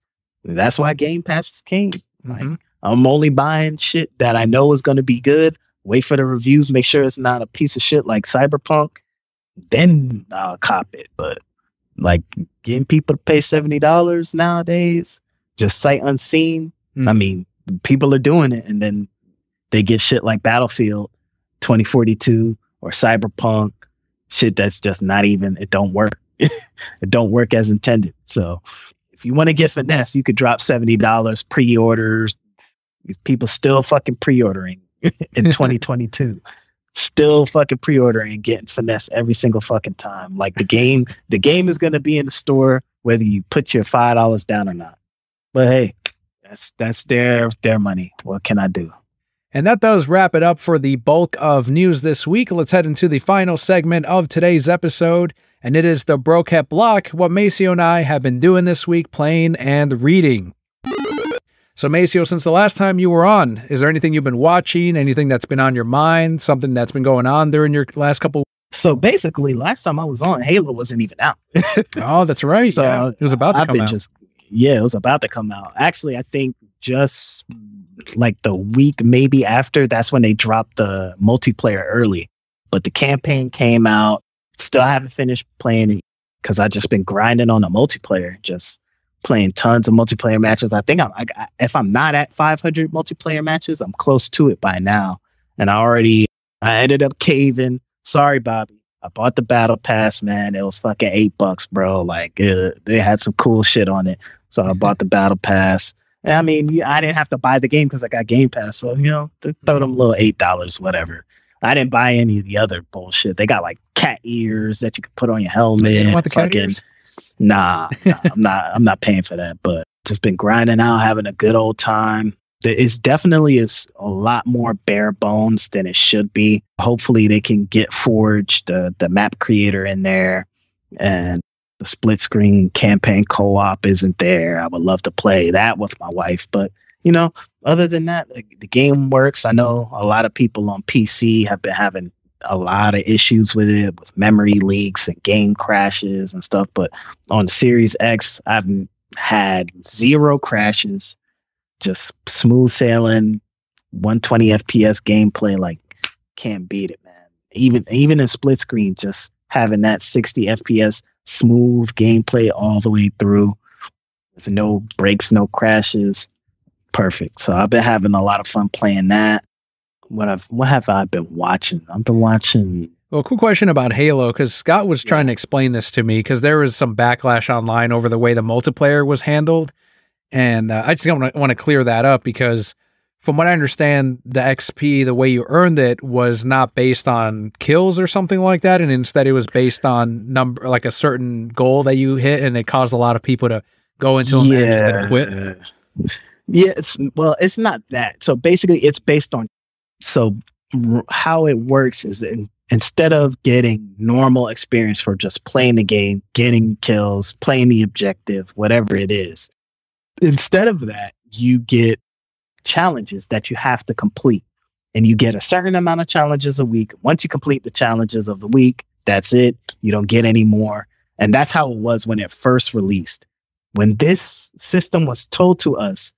[SPEAKER 2] That's why Game Pass is king. Like I'm only buying shit that I know is going to be good. Wait for the reviews, make sure it's not a piece of shit like Cyberpunk. Then I'll cop it. But like getting people to pay $70 nowadays, just sight unseen. I mean, people are doing it, and then they get shit like Battlefield 2042 or Cyberpunk, shit that's just not even, it don't work. It don't work as intended. So if you want to get finesse, you could drop $70 pre-orders. People still fucking pre-ordering in 2022. Still fucking pre-ordering and getting finesse every single fucking time. Like the game is going to be in the store whether you put your $5 down or not. But hey, that's their money. What can I do?
[SPEAKER 1] And that does wrap it up for the bulk of news this week. Let's head into the final segment of today's episode, and it is the Broket Block, what Macio and I have been doing this week, playing and reading. So Macio, since the last time you were on, is there anything you've been watching, anything that's been on your mind, something that's been going on during your last couple?
[SPEAKER 2] So basically, last time I was on, Halo wasn't even out.
[SPEAKER 1] Oh, that's right. So yeah, it was about to come out.
[SPEAKER 2] It was about to come out. Actually, I think just like the week maybe after, that's when they dropped the multiplayer early. But the campaign came out. Still haven't finished playing it because I've just been grinding on the multiplayer, just playing tons of multiplayer matches. I think if I'm not at 500 multiplayer matches, I'm close to it by now. And I ended up caving. Sorry, Bobby. I bought the battle pass, man. It was fucking $8, bro. Like they had some cool shit on it. So I bought the battle pass. And I mean, I didn't have to buy the game because I got Game Pass. So, throw them a little $8, whatever. I didn't buy any of the other bullshit. They got like cat ears that you could put on your helmet.
[SPEAKER 1] You want the cat ears?
[SPEAKER 2] Nah, I'm not paying for that, but just been grinding out, having a good old time. It's definitely is a lot more bare bones than it should be. Hopefully they can get Forge, the map creator in there, and the split screen campaign co-op isn't there. I would love to play that with my wife, but other than that, the game works. I know a lot of people on PC have been having a lot of issues with it, with memory leaks and game crashes and stuff. But on the Series X, I've had 0 crashes, just smooth sailing, 120 FPS gameplay. Like can't beat it, man. Even in split screen, just having that 60 FPS smooth gameplay all the way through with no breaks, no crashes. Perfect. So I've been having a lot of fun playing that. What have I been watching? I've been watching.
[SPEAKER 1] Well, cool question about Halo, because Scott was trying to explain this to me, because there was some backlash online over the way the multiplayer was handled. And I just want to clear that up, because from what I understand, the XP, the way you earned it, was not based on kills or something like that. And instead it was based on number, like a certain goal that you hit, and it caused a lot of people to go into a match and then quit.
[SPEAKER 2] Yeah, it's not that. So basically it's based on, how it works is instead of getting normal experience for just playing the game, getting kills, playing the objective, whatever it is, instead of that, you get challenges that you have to complete. And you get a certain amount of challenges a week. Once you complete the challenges of the week, that's it. You don't get any more. And that's how it was when it first released. When this system was told to us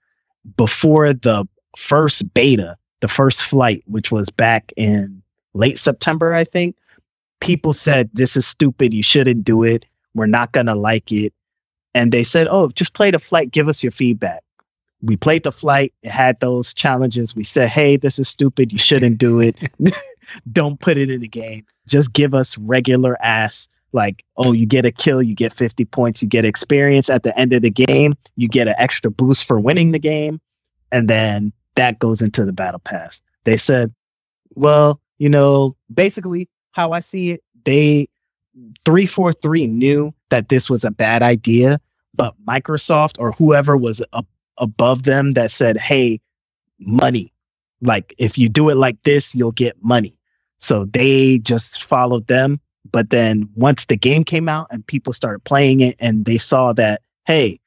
[SPEAKER 2] before the first beta, the first flight, which was back in late September, I think, people said, this is stupid. You shouldn't do it. We're not going to like it. And they said, oh, just play the flight. Give us your feedback. We played the flight. It had those challenges. We said, hey, this is stupid. You shouldn't do it. Don't put it in the game. Just give us regular ass. Like, oh, you get a kill, you get 50 points, you get experience at the end of the game. You get an extra boost for winning the game. And then that goes into the battle pass. They said, well, basically how I see it, 343 knew that this was a bad idea, but Microsoft or whoever was above them that said, hey, money, like if you do it like this, you'll get money. So they just followed them. But then once the game came out and people started playing it and they saw that, hey,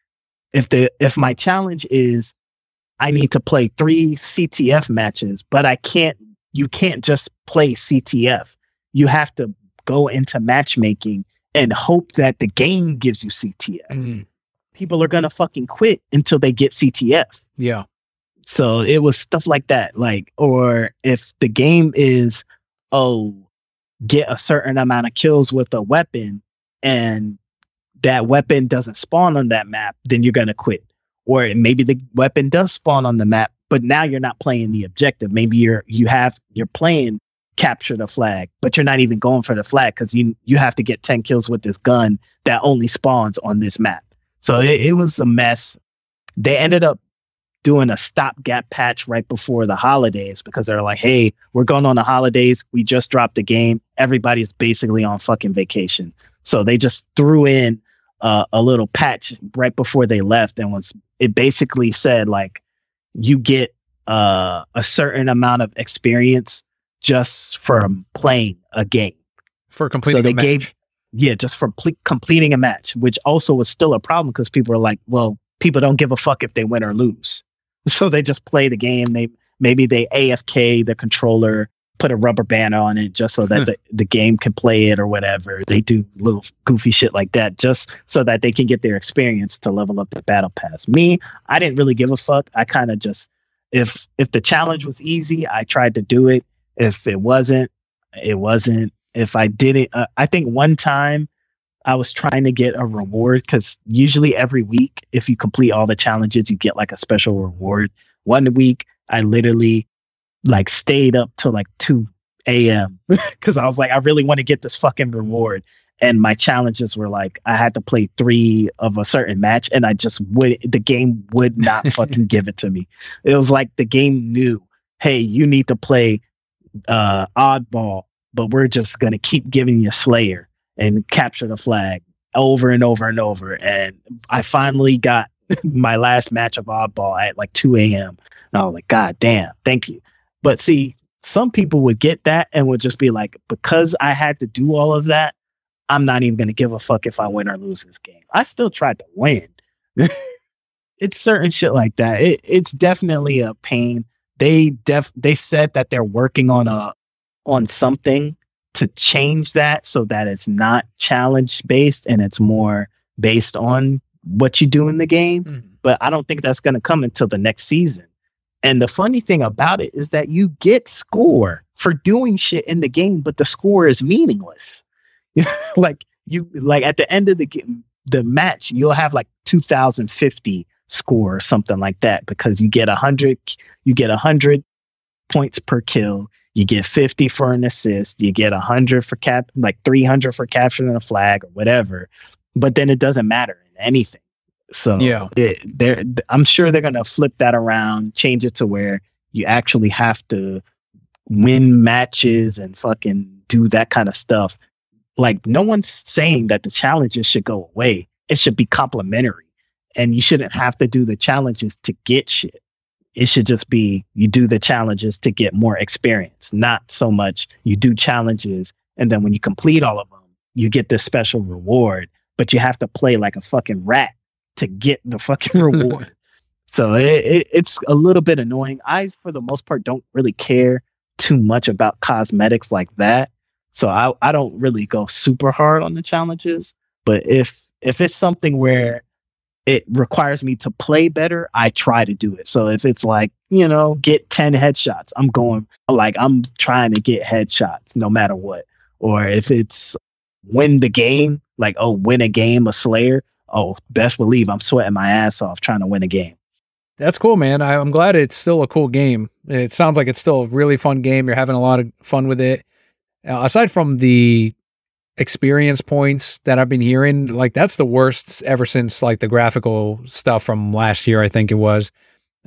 [SPEAKER 2] if my challenge is I need to play 3 CTF matches, but you can't just play CTF. You have to go into matchmaking and hope that the game gives you CTF. Mm-hmm. People are going to fucking quit until they get CTF.
[SPEAKER 1] Yeah.
[SPEAKER 2] So it was stuff like that. Like, or if the game is, get a certain amount of kills with a weapon and that weapon doesn't spawn on that map, then you're going to quit. Or maybe the weapon does spawn on the map, but now you're not playing the objective. Maybe you're playing capture the flag, but you're not even going for the flag because you have to get 10 kills with this gun that only spawns on this map. So it was a mess. They ended up doing a stopgap patch right before the holidays because they're like, hey, we're going on the holidays. We just dropped the game. Everybody's basically on fucking vacation. So they just threw in a little patch right before they left. And it basically said like, you get a certain amount of experience just from playing a game.
[SPEAKER 1] For completing a match.
[SPEAKER 2] Just for completing a match, which also was still a problem because people are like, well, people don't give a fuck if they win or lose. So they just play the game. Maybe they AFK the controller, put a rubber band on it just so that the game can play it or whatever. They do little goofy shit like that just so that they can get their experience to level up the battle pass. Me, I didn't really give a fuck. I kind of just, if the challenge was easy, I tried to do it. If it wasn't, it wasn't. If I didn't, I think one time I was trying to get a reward because usually every week, if you complete all the challenges, you get like a special reward. One week, I literally like stayed up till like 2 a.m. because I was like, I really want to get this fucking reward. And my challenges were like, I had to play 3 of a certain match and the game would not fucking give it to me. It was like the game knew, hey, you need to play oddball, but we're just going to keep giving you Slayer and capture the flag over and over and over. And I finally got my last match of oddball at like 2 a.m. And I was like, God damn, thank you. But see, some people would get that and would just be like, because I had to do all of that, I'm not even going to give a fuck if I win or lose this game. I still tried to win. It's certain shit like that. It's definitely a pain. They said that they're working on something to change that so that it's not challenge based and it's more based on what you do in the game. Mm-hmm. But I don't think that's going to come until the next season. And the funny thing about it is that you get score for doing shit in the game, but the score is meaningless. Like at the end of the game, the match, you'll have like 2050 score or something like that, because you get 100 points per kill. You get 50 for an assist. You get 100 for 300 for capturing a flag or whatever. But then it doesn't matter in anything. So
[SPEAKER 1] Yeah.
[SPEAKER 2] I'm sure they're going to flip that around, change it to where you actually have to win matches and fucking do that kind of stuff. Like, no one's saying that the challenges should go away. It should be complimentary. And you shouldn't have to do the challenges to get shit. It should just be you do the challenges to get more experience, not so much you do challenges and then when you complete all of them, you get this special reward, but you have to play like a fucking rat to get the fucking reward. So it's a little bit annoying. I, for the most part, don't really care too much about cosmetics like that. So I don't really go super hard on the challenges. But if it's something where it requires me to play better, I try to do it. So if it's like, get 10 headshots, I'm trying to get headshots no matter what. Or if it's win the game, like, win a game, a Slayer, best believe I'm sweating my ass off trying to win a game.
[SPEAKER 1] That's cool, man. I'm glad it's still a cool game. It sounds like it's still a really fun game. You're having a lot of fun with it. Aside from the experience points that I've been hearing, like, that's the worst ever since like the graphical stuff from last year, I think it was.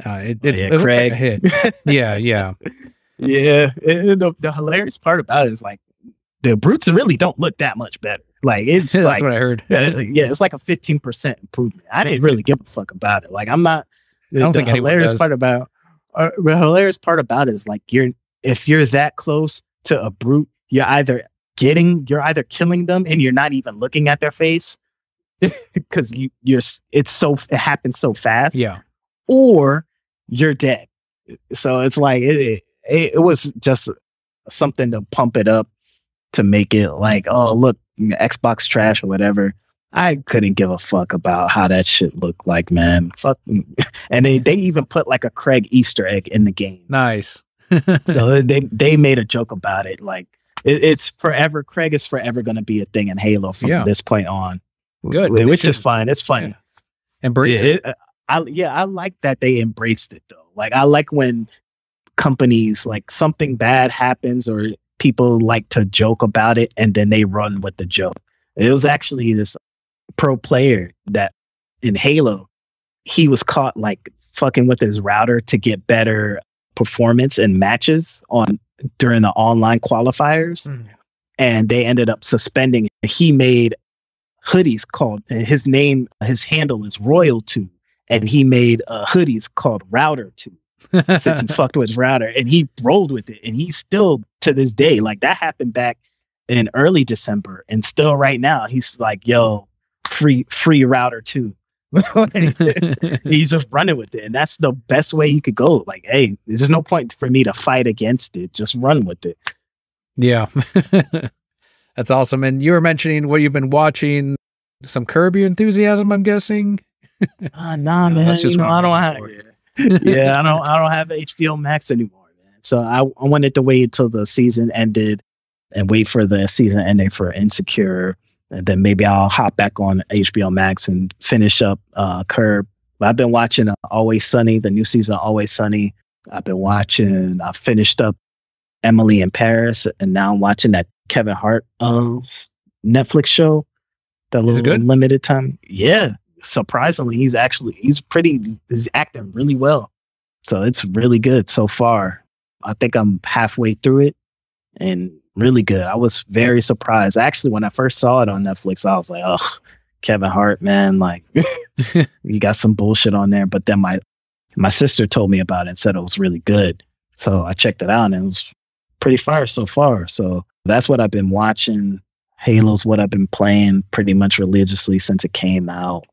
[SPEAKER 1] It looks like a hit. Yeah.
[SPEAKER 2] Yeah. And the hilarious part about it is like the brutes really don't look that much better. Like, it's
[SPEAKER 1] that's
[SPEAKER 2] like
[SPEAKER 1] what I heard.
[SPEAKER 2] Yeah, it's like a 15% improvement. I didn't really give a fuck about it. Like, I'm not.
[SPEAKER 1] I don't think
[SPEAKER 2] the hilarious part about it is like if you're that close to a brute, you're either killing them and you're not even looking at their face because it happens so fast.
[SPEAKER 1] Yeah.
[SPEAKER 2] Or you're dead. So it's like it was just something to pump it up, to make it like, oh, look, Xbox trash or whatever. I couldn't give a fuck about how that shit looked like, man. Fuck. And they even put like a Craig Easter egg in the game.
[SPEAKER 1] Nice.
[SPEAKER 2] So they made a joke about it. Like, it's forever. Craig is forever going to be a thing in Halo from this point on.
[SPEAKER 1] Good.
[SPEAKER 2] Which is fine. It's funny.
[SPEAKER 1] Yeah. Embrace it.
[SPEAKER 2] I like that they embraced it though. Like, I like when companies, like, something bad happens or people like to joke about it and then they run with the joke. It was actually this pro player that in Halo, he was caught like fucking with his router to get better performance in matches during the online qualifiers. And they ended up suspending. He made hoodies called, his handle is Royal2, and he made hoodies called Router2 since he fucked with his router, and he rolled with it. And he's still, to this day, like, that happened back in early December, and still right now he's like, yo, free Router2. He's just running with it, and that's the best way you could go. Like, hey, there's no point for me to fight against it, just run with it.
[SPEAKER 1] Yeah. That's awesome. And you were mentioning what you've been watching, some Curb Your Enthusiasm, I'm guessing.
[SPEAKER 2] Nah, man. I don't have I don't have HBO Max anymore, man. So I wanted to wait until the season ended and wait for the season ending for Insecure. And then maybe I'll hop back on HBO Max and finish up Curb. But I've been watching Always Sunny, the new season of Always Sunny. I finished up Emily in Paris, and now I'm watching that Kevin Hart Netflix show. That little limited time. Yeah. Surprisingly, he's acting really well. So it's really good so far. I think I'm halfway through it, and really good. I was very surprised. Actually, when I first saw it on Netflix, I was like, oh, Kevin Hart, man, like, you got some bullshit on there. But then my sister told me about it and said it was really good. So I checked it out, and it was pretty fire so far. So that's what I've been watching. Halo's what I've been playing pretty much religiously since it came out.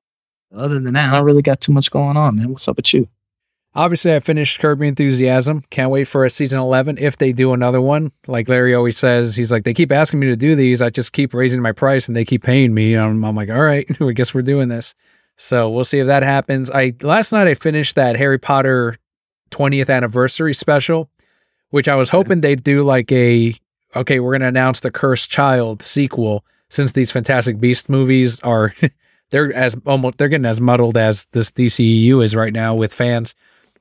[SPEAKER 2] Other than that, I don't really got too much going on, man. What's up with you?
[SPEAKER 1] Obviously, I finished Curb Your Enthusiasm. Can't wait for a season 11 if they do another one. Like Larry always says, he's like, they keep asking me to do these. I just keep raising my price and they keep paying me. I'm like, all right, I guess we're doing this. So we'll see if that happens. Last night I finished that Harry Potter 20th anniversary special, which I was hoping they'd do like okay, we're going to announce the Cursed Child sequel, since these Fantastic Beast movies are, they're getting as muddled as this DCEU is right now, with fans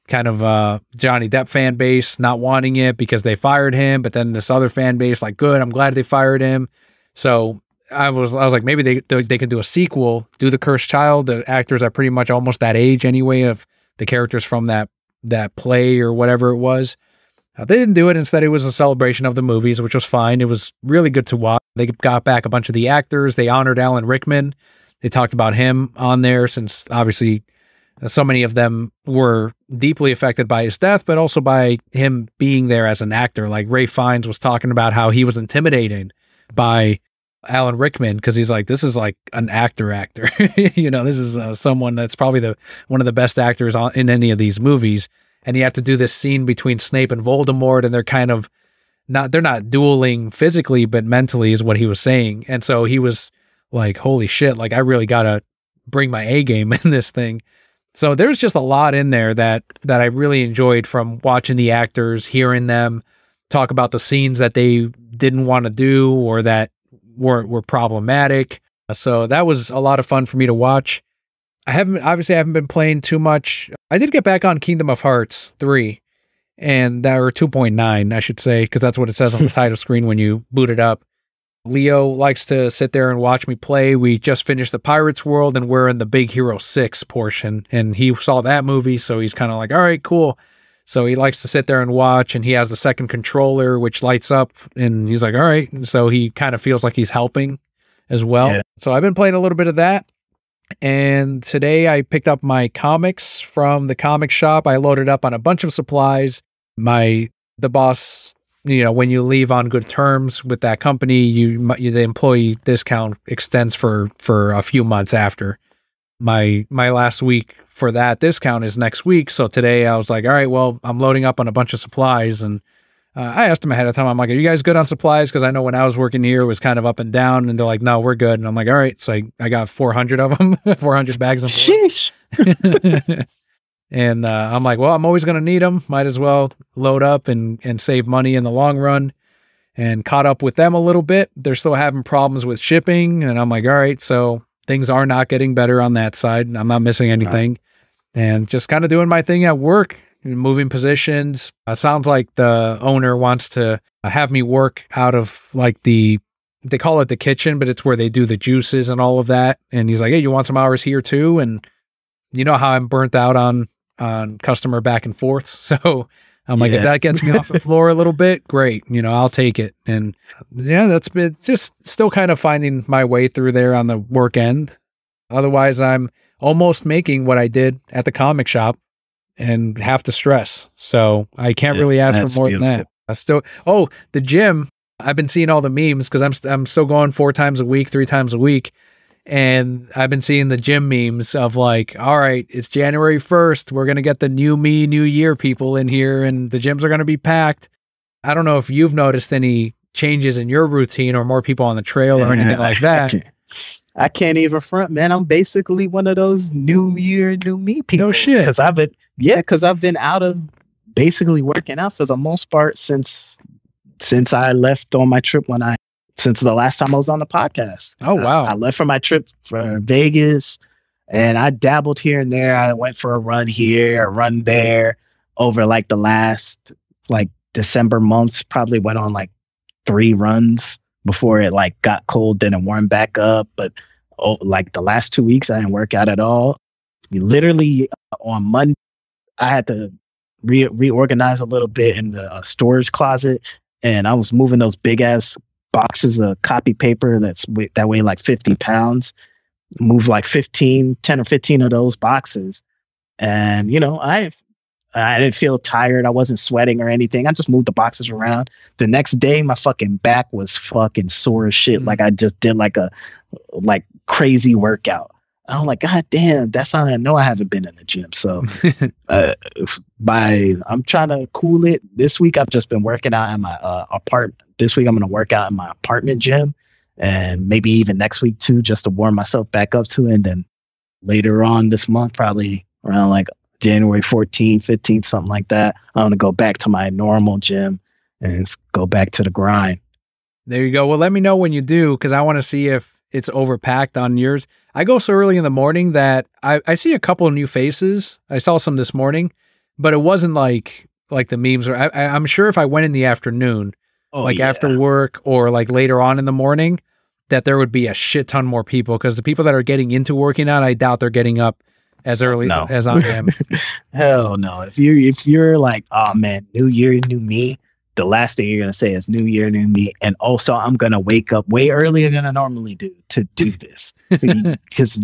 [SPEAKER 1] kind of Johnny Depp fan base not wanting it because they fired him, but then this other fan base like, good, I'm glad they fired him. So I was like, maybe they can do a sequel, do the Cursed Child. The actors are pretty much almost that age anyway, of the characters from that play or whatever it was. They didn't do it. Instead, it was a celebration of the movies, which was fine. It was really good to watch. They got back a bunch of the actors. They honored Alan Rickman. They talked about him on there, since obviously so many of them were deeply affected by his death, but also by him being there as an actor. Like Ray Fiennes was talking about how he was intimidated by Alan Rickman, because he's like, this is like an actor. This is someone that's probably one of the best actors in any of these movies. And you have to do this scene between Snape and Voldemort, and they're kind of they're not dueling physically, but mentally, is what he was saying. And so he was like, holy shit, like I really got to bring my A game in this thing. So there's just a lot in there that I really enjoyed, from watching the actors, hearing them talk about the scenes that they didn't want to do or that were problematic. So that was a lot of fun for me to watch. I haven't been playing too much. I did get back on Kingdom of Hearts 3, and or 2.9, I should say, because that's what it says on the title screen when you boot it up. Leo likes to sit there and watch me play. We just finished the Pirates World, and we're in the Big Hero 6 portion, and he saw that movie, so he's kind of like, all right, cool. So he likes to sit there and watch, and he has the second controller, which lights up, and he's like, all right. And so he kind of feels like he's helping as well. Yeah. So I've been playing a little bit of that. And today I picked up my comics from the comic shop. I loaded up on a bunch of supplies. The boss, when you leave on good terms with that company, the employee discount extends for a few months after. My last week for that discount is next week. So today I was like, all right, well, I'm loading up on a bunch of supplies, and I asked them ahead of time. I'm like, are you guys good on supplies? Because I know when I was working here, it was kind of up and down, and they're like, no, we're good. And I'm like, all right. So I got 400 of them, 400 bags of bullets. Sheesh. And I'm like, well, I'm always going to need them. Might as well load up and save money in the long run. And caught up with them a little bit. They're still having problems with shipping. And I'm like, all right, so things are not getting better on that side. I'm not missing anything. And just kind of doing my thing at work, moving positions. Sounds like the owner wants to have me work out of like they call it the kitchen, but it's where they do the juices and all of that. And he's like, hey, you want some hours here too? And you know how I'm burnt out on customer back and forths. So I'm like, if that gets me off the floor a little bit, great. I'll take it. And yeah, that's been just still kind of finding my way through there on the work end. Otherwise, I'm almost making what I did at the comic shop and half the stress. So I can't really ask for more than that. The gym, I've been seeing all the memes because I'm still going 4 times a week, 3 times a week. And I've been seeing the gym memes of like, all right, it's January 1st. We're going to get the new me, new year people in here, and the gyms are going to be packed. I don't know if you've noticed any changes in your routine or more people on the trail or anything like that.
[SPEAKER 2] I can't even front, man. I'm basically one of those new year, new me people.
[SPEAKER 1] No shit.
[SPEAKER 2] Because I've been out of basically working out for the most part since I left on my trip since the last time I was on the podcast.
[SPEAKER 1] Oh, wow.
[SPEAKER 2] I left for my trip for Vegas, and I dabbled here and there. I went for a run here, a run there over like the last like December months. Probably went on like 3 runs before it like got cold, then it warmed back up. But like the last 2 weeks, I didn't work out at all. Literally on Monday, I had to reorganize a little bit in the storage closet, and I was moving those big ass boxes of copy paper that weigh like 50 pounds. Move like 10 or 15 of those boxes, and I didn't feel tired. I wasn't sweating or anything. I just moved the boxes around. The next day, my fucking back was fucking sore as shit. Like I just did like a crazy workout. I'm like, God damn, that's how I know I haven't been in the gym. So I'm trying to cool it. This week, I've just been working out in my apartment. This week, I'm going to work out in my apartment gym, and maybe even next week too, just to warm myself back up to it. And then later on this month, probably around like January 14th, 15th, something like that. I'm going to go back to my normal gym and go back to the grind.
[SPEAKER 1] There you go. Well, let me know when you do, because I want to see if it's overpacked on yours. I go so early in the morning that I see a couple of new faces. I saw some this morning, but it wasn't like the memes. Or I'm sure if I went in the afternoon, after work or like later on in the morning, that there would be a shit ton more people, because the people that are getting into working out, I doubt they're getting up as early as I am.
[SPEAKER 2] Hell no. If you're like, oh man, new year, new me, the last thing you're going to say is new year, new me. And also I'm going to wake up way earlier than I normally do to do this. Because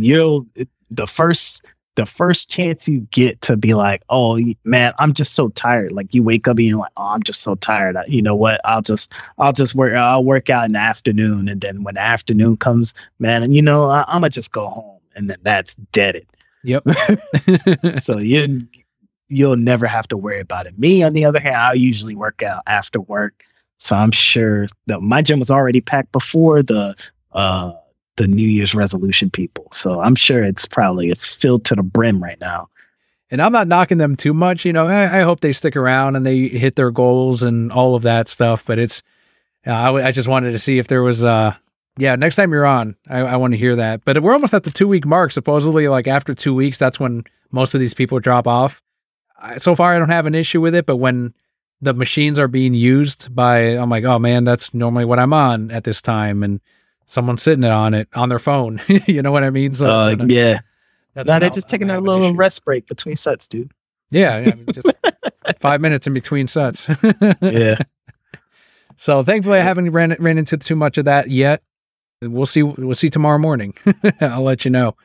[SPEAKER 2] the first chance you get to be like, oh man, I'm just so tired. Like you wake up and you're like, oh, I'm just so tired. You know what? I'll work out in the afternoon. And then when the afternoon comes, man, and I'm going to just go home. And then that's deaded.
[SPEAKER 1] Yep.
[SPEAKER 2] So you'll never have to worry about it. Me, on the other hand, I usually work out after work. So I'm sure that my gym was already packed before the New Year's resolution people. So I'm sure it's filled to the brim right now.
[SPEAKER 1] And I'm not knocking them too much. I hope they stick around and they hit their goals and all of that stuff. But it's, I just wanted to see if there was, next time you're on, I want to hear that. But we're almost at the 2-week mark. Supposedly, like after 2 weeks, that's when most of these people drop off. So far, I don't have an issue with it, but when the machines are being used I'm like, oh man, that's normally what I'm on at this time, and someone's sitting on it on their phone. You know what I mean? So
[SPEAKER 2] yeah. They're just taking a little rest break between sets, dude.
[SPEAKER 1] Yeah, just 5 minutes in between sets.
[SPEAKER 2] Yeah.
[SPEAKER 1] So thankfully, I haven't ran into too much of that yet. We'll see tomorrow morning. I'll let you know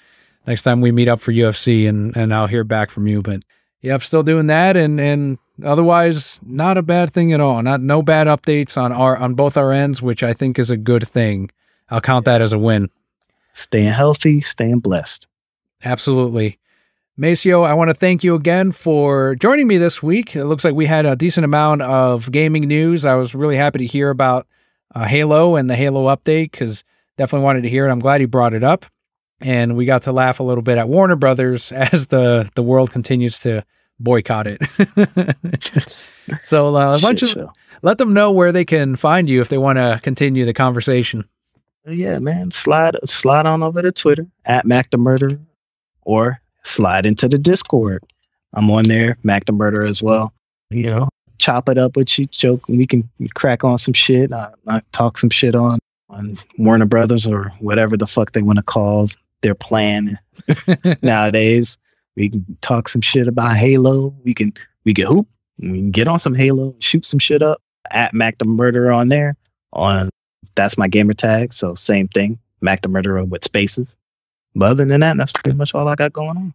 [SPEAKER 1] next time we meet up for UFC, and I'll hear back from you. But yeah, I'm still doing that, and otherwise, not a bad thing at all. No bad updates on both our ends, which I think is a good thing. I'll count that as a win.
[SPEAKER 2] Staying healthy, staying blessed.
[SPEAKER 1] Absolutely. Macio, I want to thank you again for joining me this week. It looks like we had a decent amount of gaming news. I was really happy to hear about Halo and the Halo update, because definitely wanted to hear it. I'm glad you brought it up. And we got to laugh a little bit at Warner Brothers as the world continues to boycott it. So let them know where they can find you if they want to continue the conversation.
[SPEAKER 2] Yeah, man. Slide on over to Twitter at Mac the Murderer, or slide into the Discord. I'm on there, Mac the Murderer as well. Chop it up with you, joke. We can crack on some shit. I talk some shit on Warner Brothers or whatever the fuck they want to call their plan nowadays. We can talk some shit about Halo. We can hoop. We can get on some Halo, shoot some shit up at Mac the Murderer on there. That's my gamer tag. So same thing, Mac the Murderer with spaces. But other than that, that's pretty much all I got going on.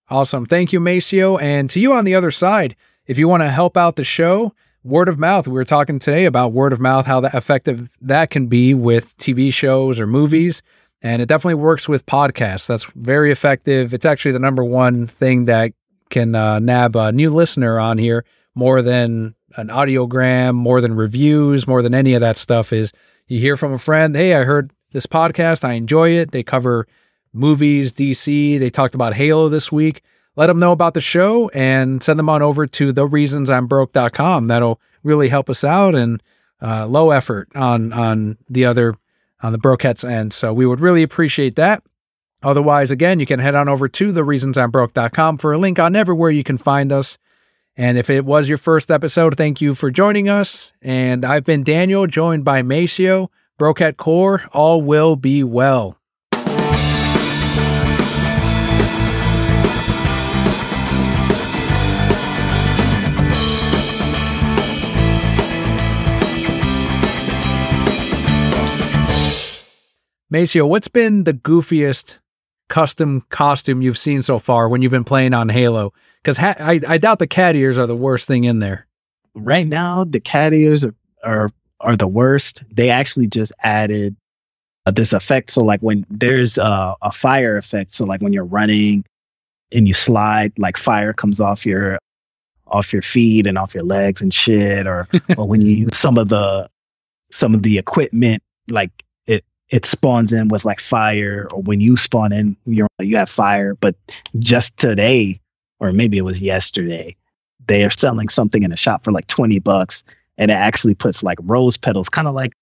[SPEAKER 1] Awesome. Thank you, Macio. And to you on the other side, if you want to help out the show, word of mouth. We were talking today about word of mouth, how effective that can be with TV shows or movies. And it definitely works with podcasts. That's very effective. It's actually the number one thing that can nab a new listener on here, more than an audiogram, more than reviews, more than any of that stuff. Is you hear from a friend, hey, I heard this podcast. I enjoy it. They cover movies, DC. They talked about Halo this week. Let them know about the show and send them on over to thereasonsimbroke.com. That'll really help us out, and low effort on the Brokettes end. So we would really appreciate that. Otherwise, again, you can head on over to thereasonsimbroke.com for a link on everywhere you can find us. And if it was your first episode, thank you for joining us. And I've been Daniel, joined by Macio, Brokette Core. All will be well. Macio, what's been the goofiest custom costume you've seen so far when you've been playing on Halo? Because I doubt the cat ears are the worst thing in there.
[SPEAKER 2] Right now, the cat ears are the worst. They actually just added this effect. So like when there's a fire effect, so like when you're running and you slide, like fire comes off your feet and off your legs and shit, or when you use some of the equipment, like it spawns in with like fire, or when you spawn in, you have fire. But just today, or maybe it was yesterday. They are selling something in a shop for like $20, and it actually puts like rose petals, kind of like,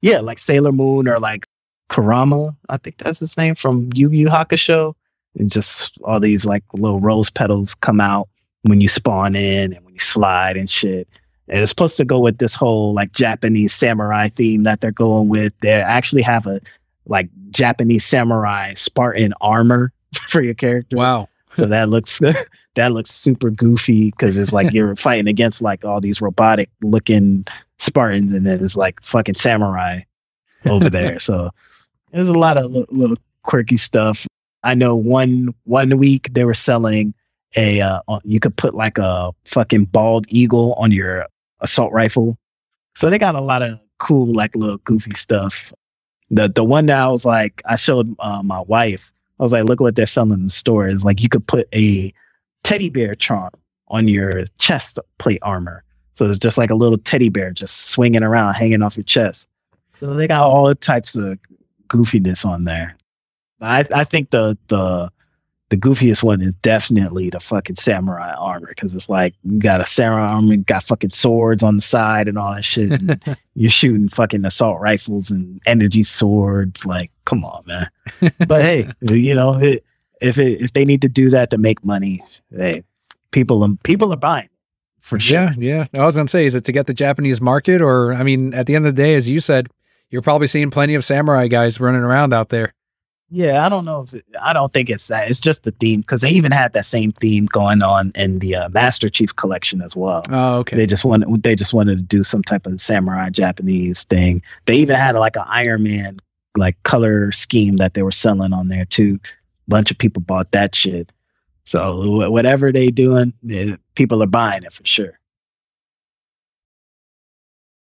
[SPEAKER 2] yeah, like Sailor Moon or like Kurama, I think that's his name, from Yu Yu Hakusho. And just all these like little rose petals come out when you spawn in and when you slide and shit. And it's supposed to go with this whole like Japanese samurai theme that they're going with. They actually have a like Japanese samurai Spartan armor for your character.
[SPEAKER 1] Wow.
[SPEAKER 2] So that looks super goofy because it's like you're fighting against like all these robotic looking Spartans, and then it's like fucking samurai over there. So there's a lot of little quirky stuff. I know one week they were selling you could put like a fucking bald eagle on your assault rifle. So they got a lot of cool like little goofy stuff. The one that I was like, I showed my wife. I was like, look what they're selling in the store. It's like you could put a teddy bear charm on your chest plate armor. So it's just like a little teddy bear just swinging around, hanging off your chest. So they got all types of goofiness on there. I think the goofiest one is definitely the fucking samurai armor, because it's like you got a samurai armor, you got fucking swords on the side and all that shit. And you're shooting fucking assault rifles and energy swords. Like, come on, man. But hey, you know, if they need to do that to make money, hey, people are buying for sure.
[SPEAKER 1] Yeah. I was gonna say, is it to get the Japanese market, or I mean, at the end of the day, as you said, you're probably seeing plenty of samurai guys running around out there.
[SPEAKER 2] Yeah, I don't know I don't think it's that. It's just the theme, because they even had that same theme going on in the Master Chief collection as well.
[SPEAKER 1] Oh, okay.
[SPEAKER 2] They just wanted to do some type of samurai Japanese thing. They even had like an Iron Man like color scheme that they were selling on there too. A bunch of people bought that shit. So whatever they doing, people are buying it for sure.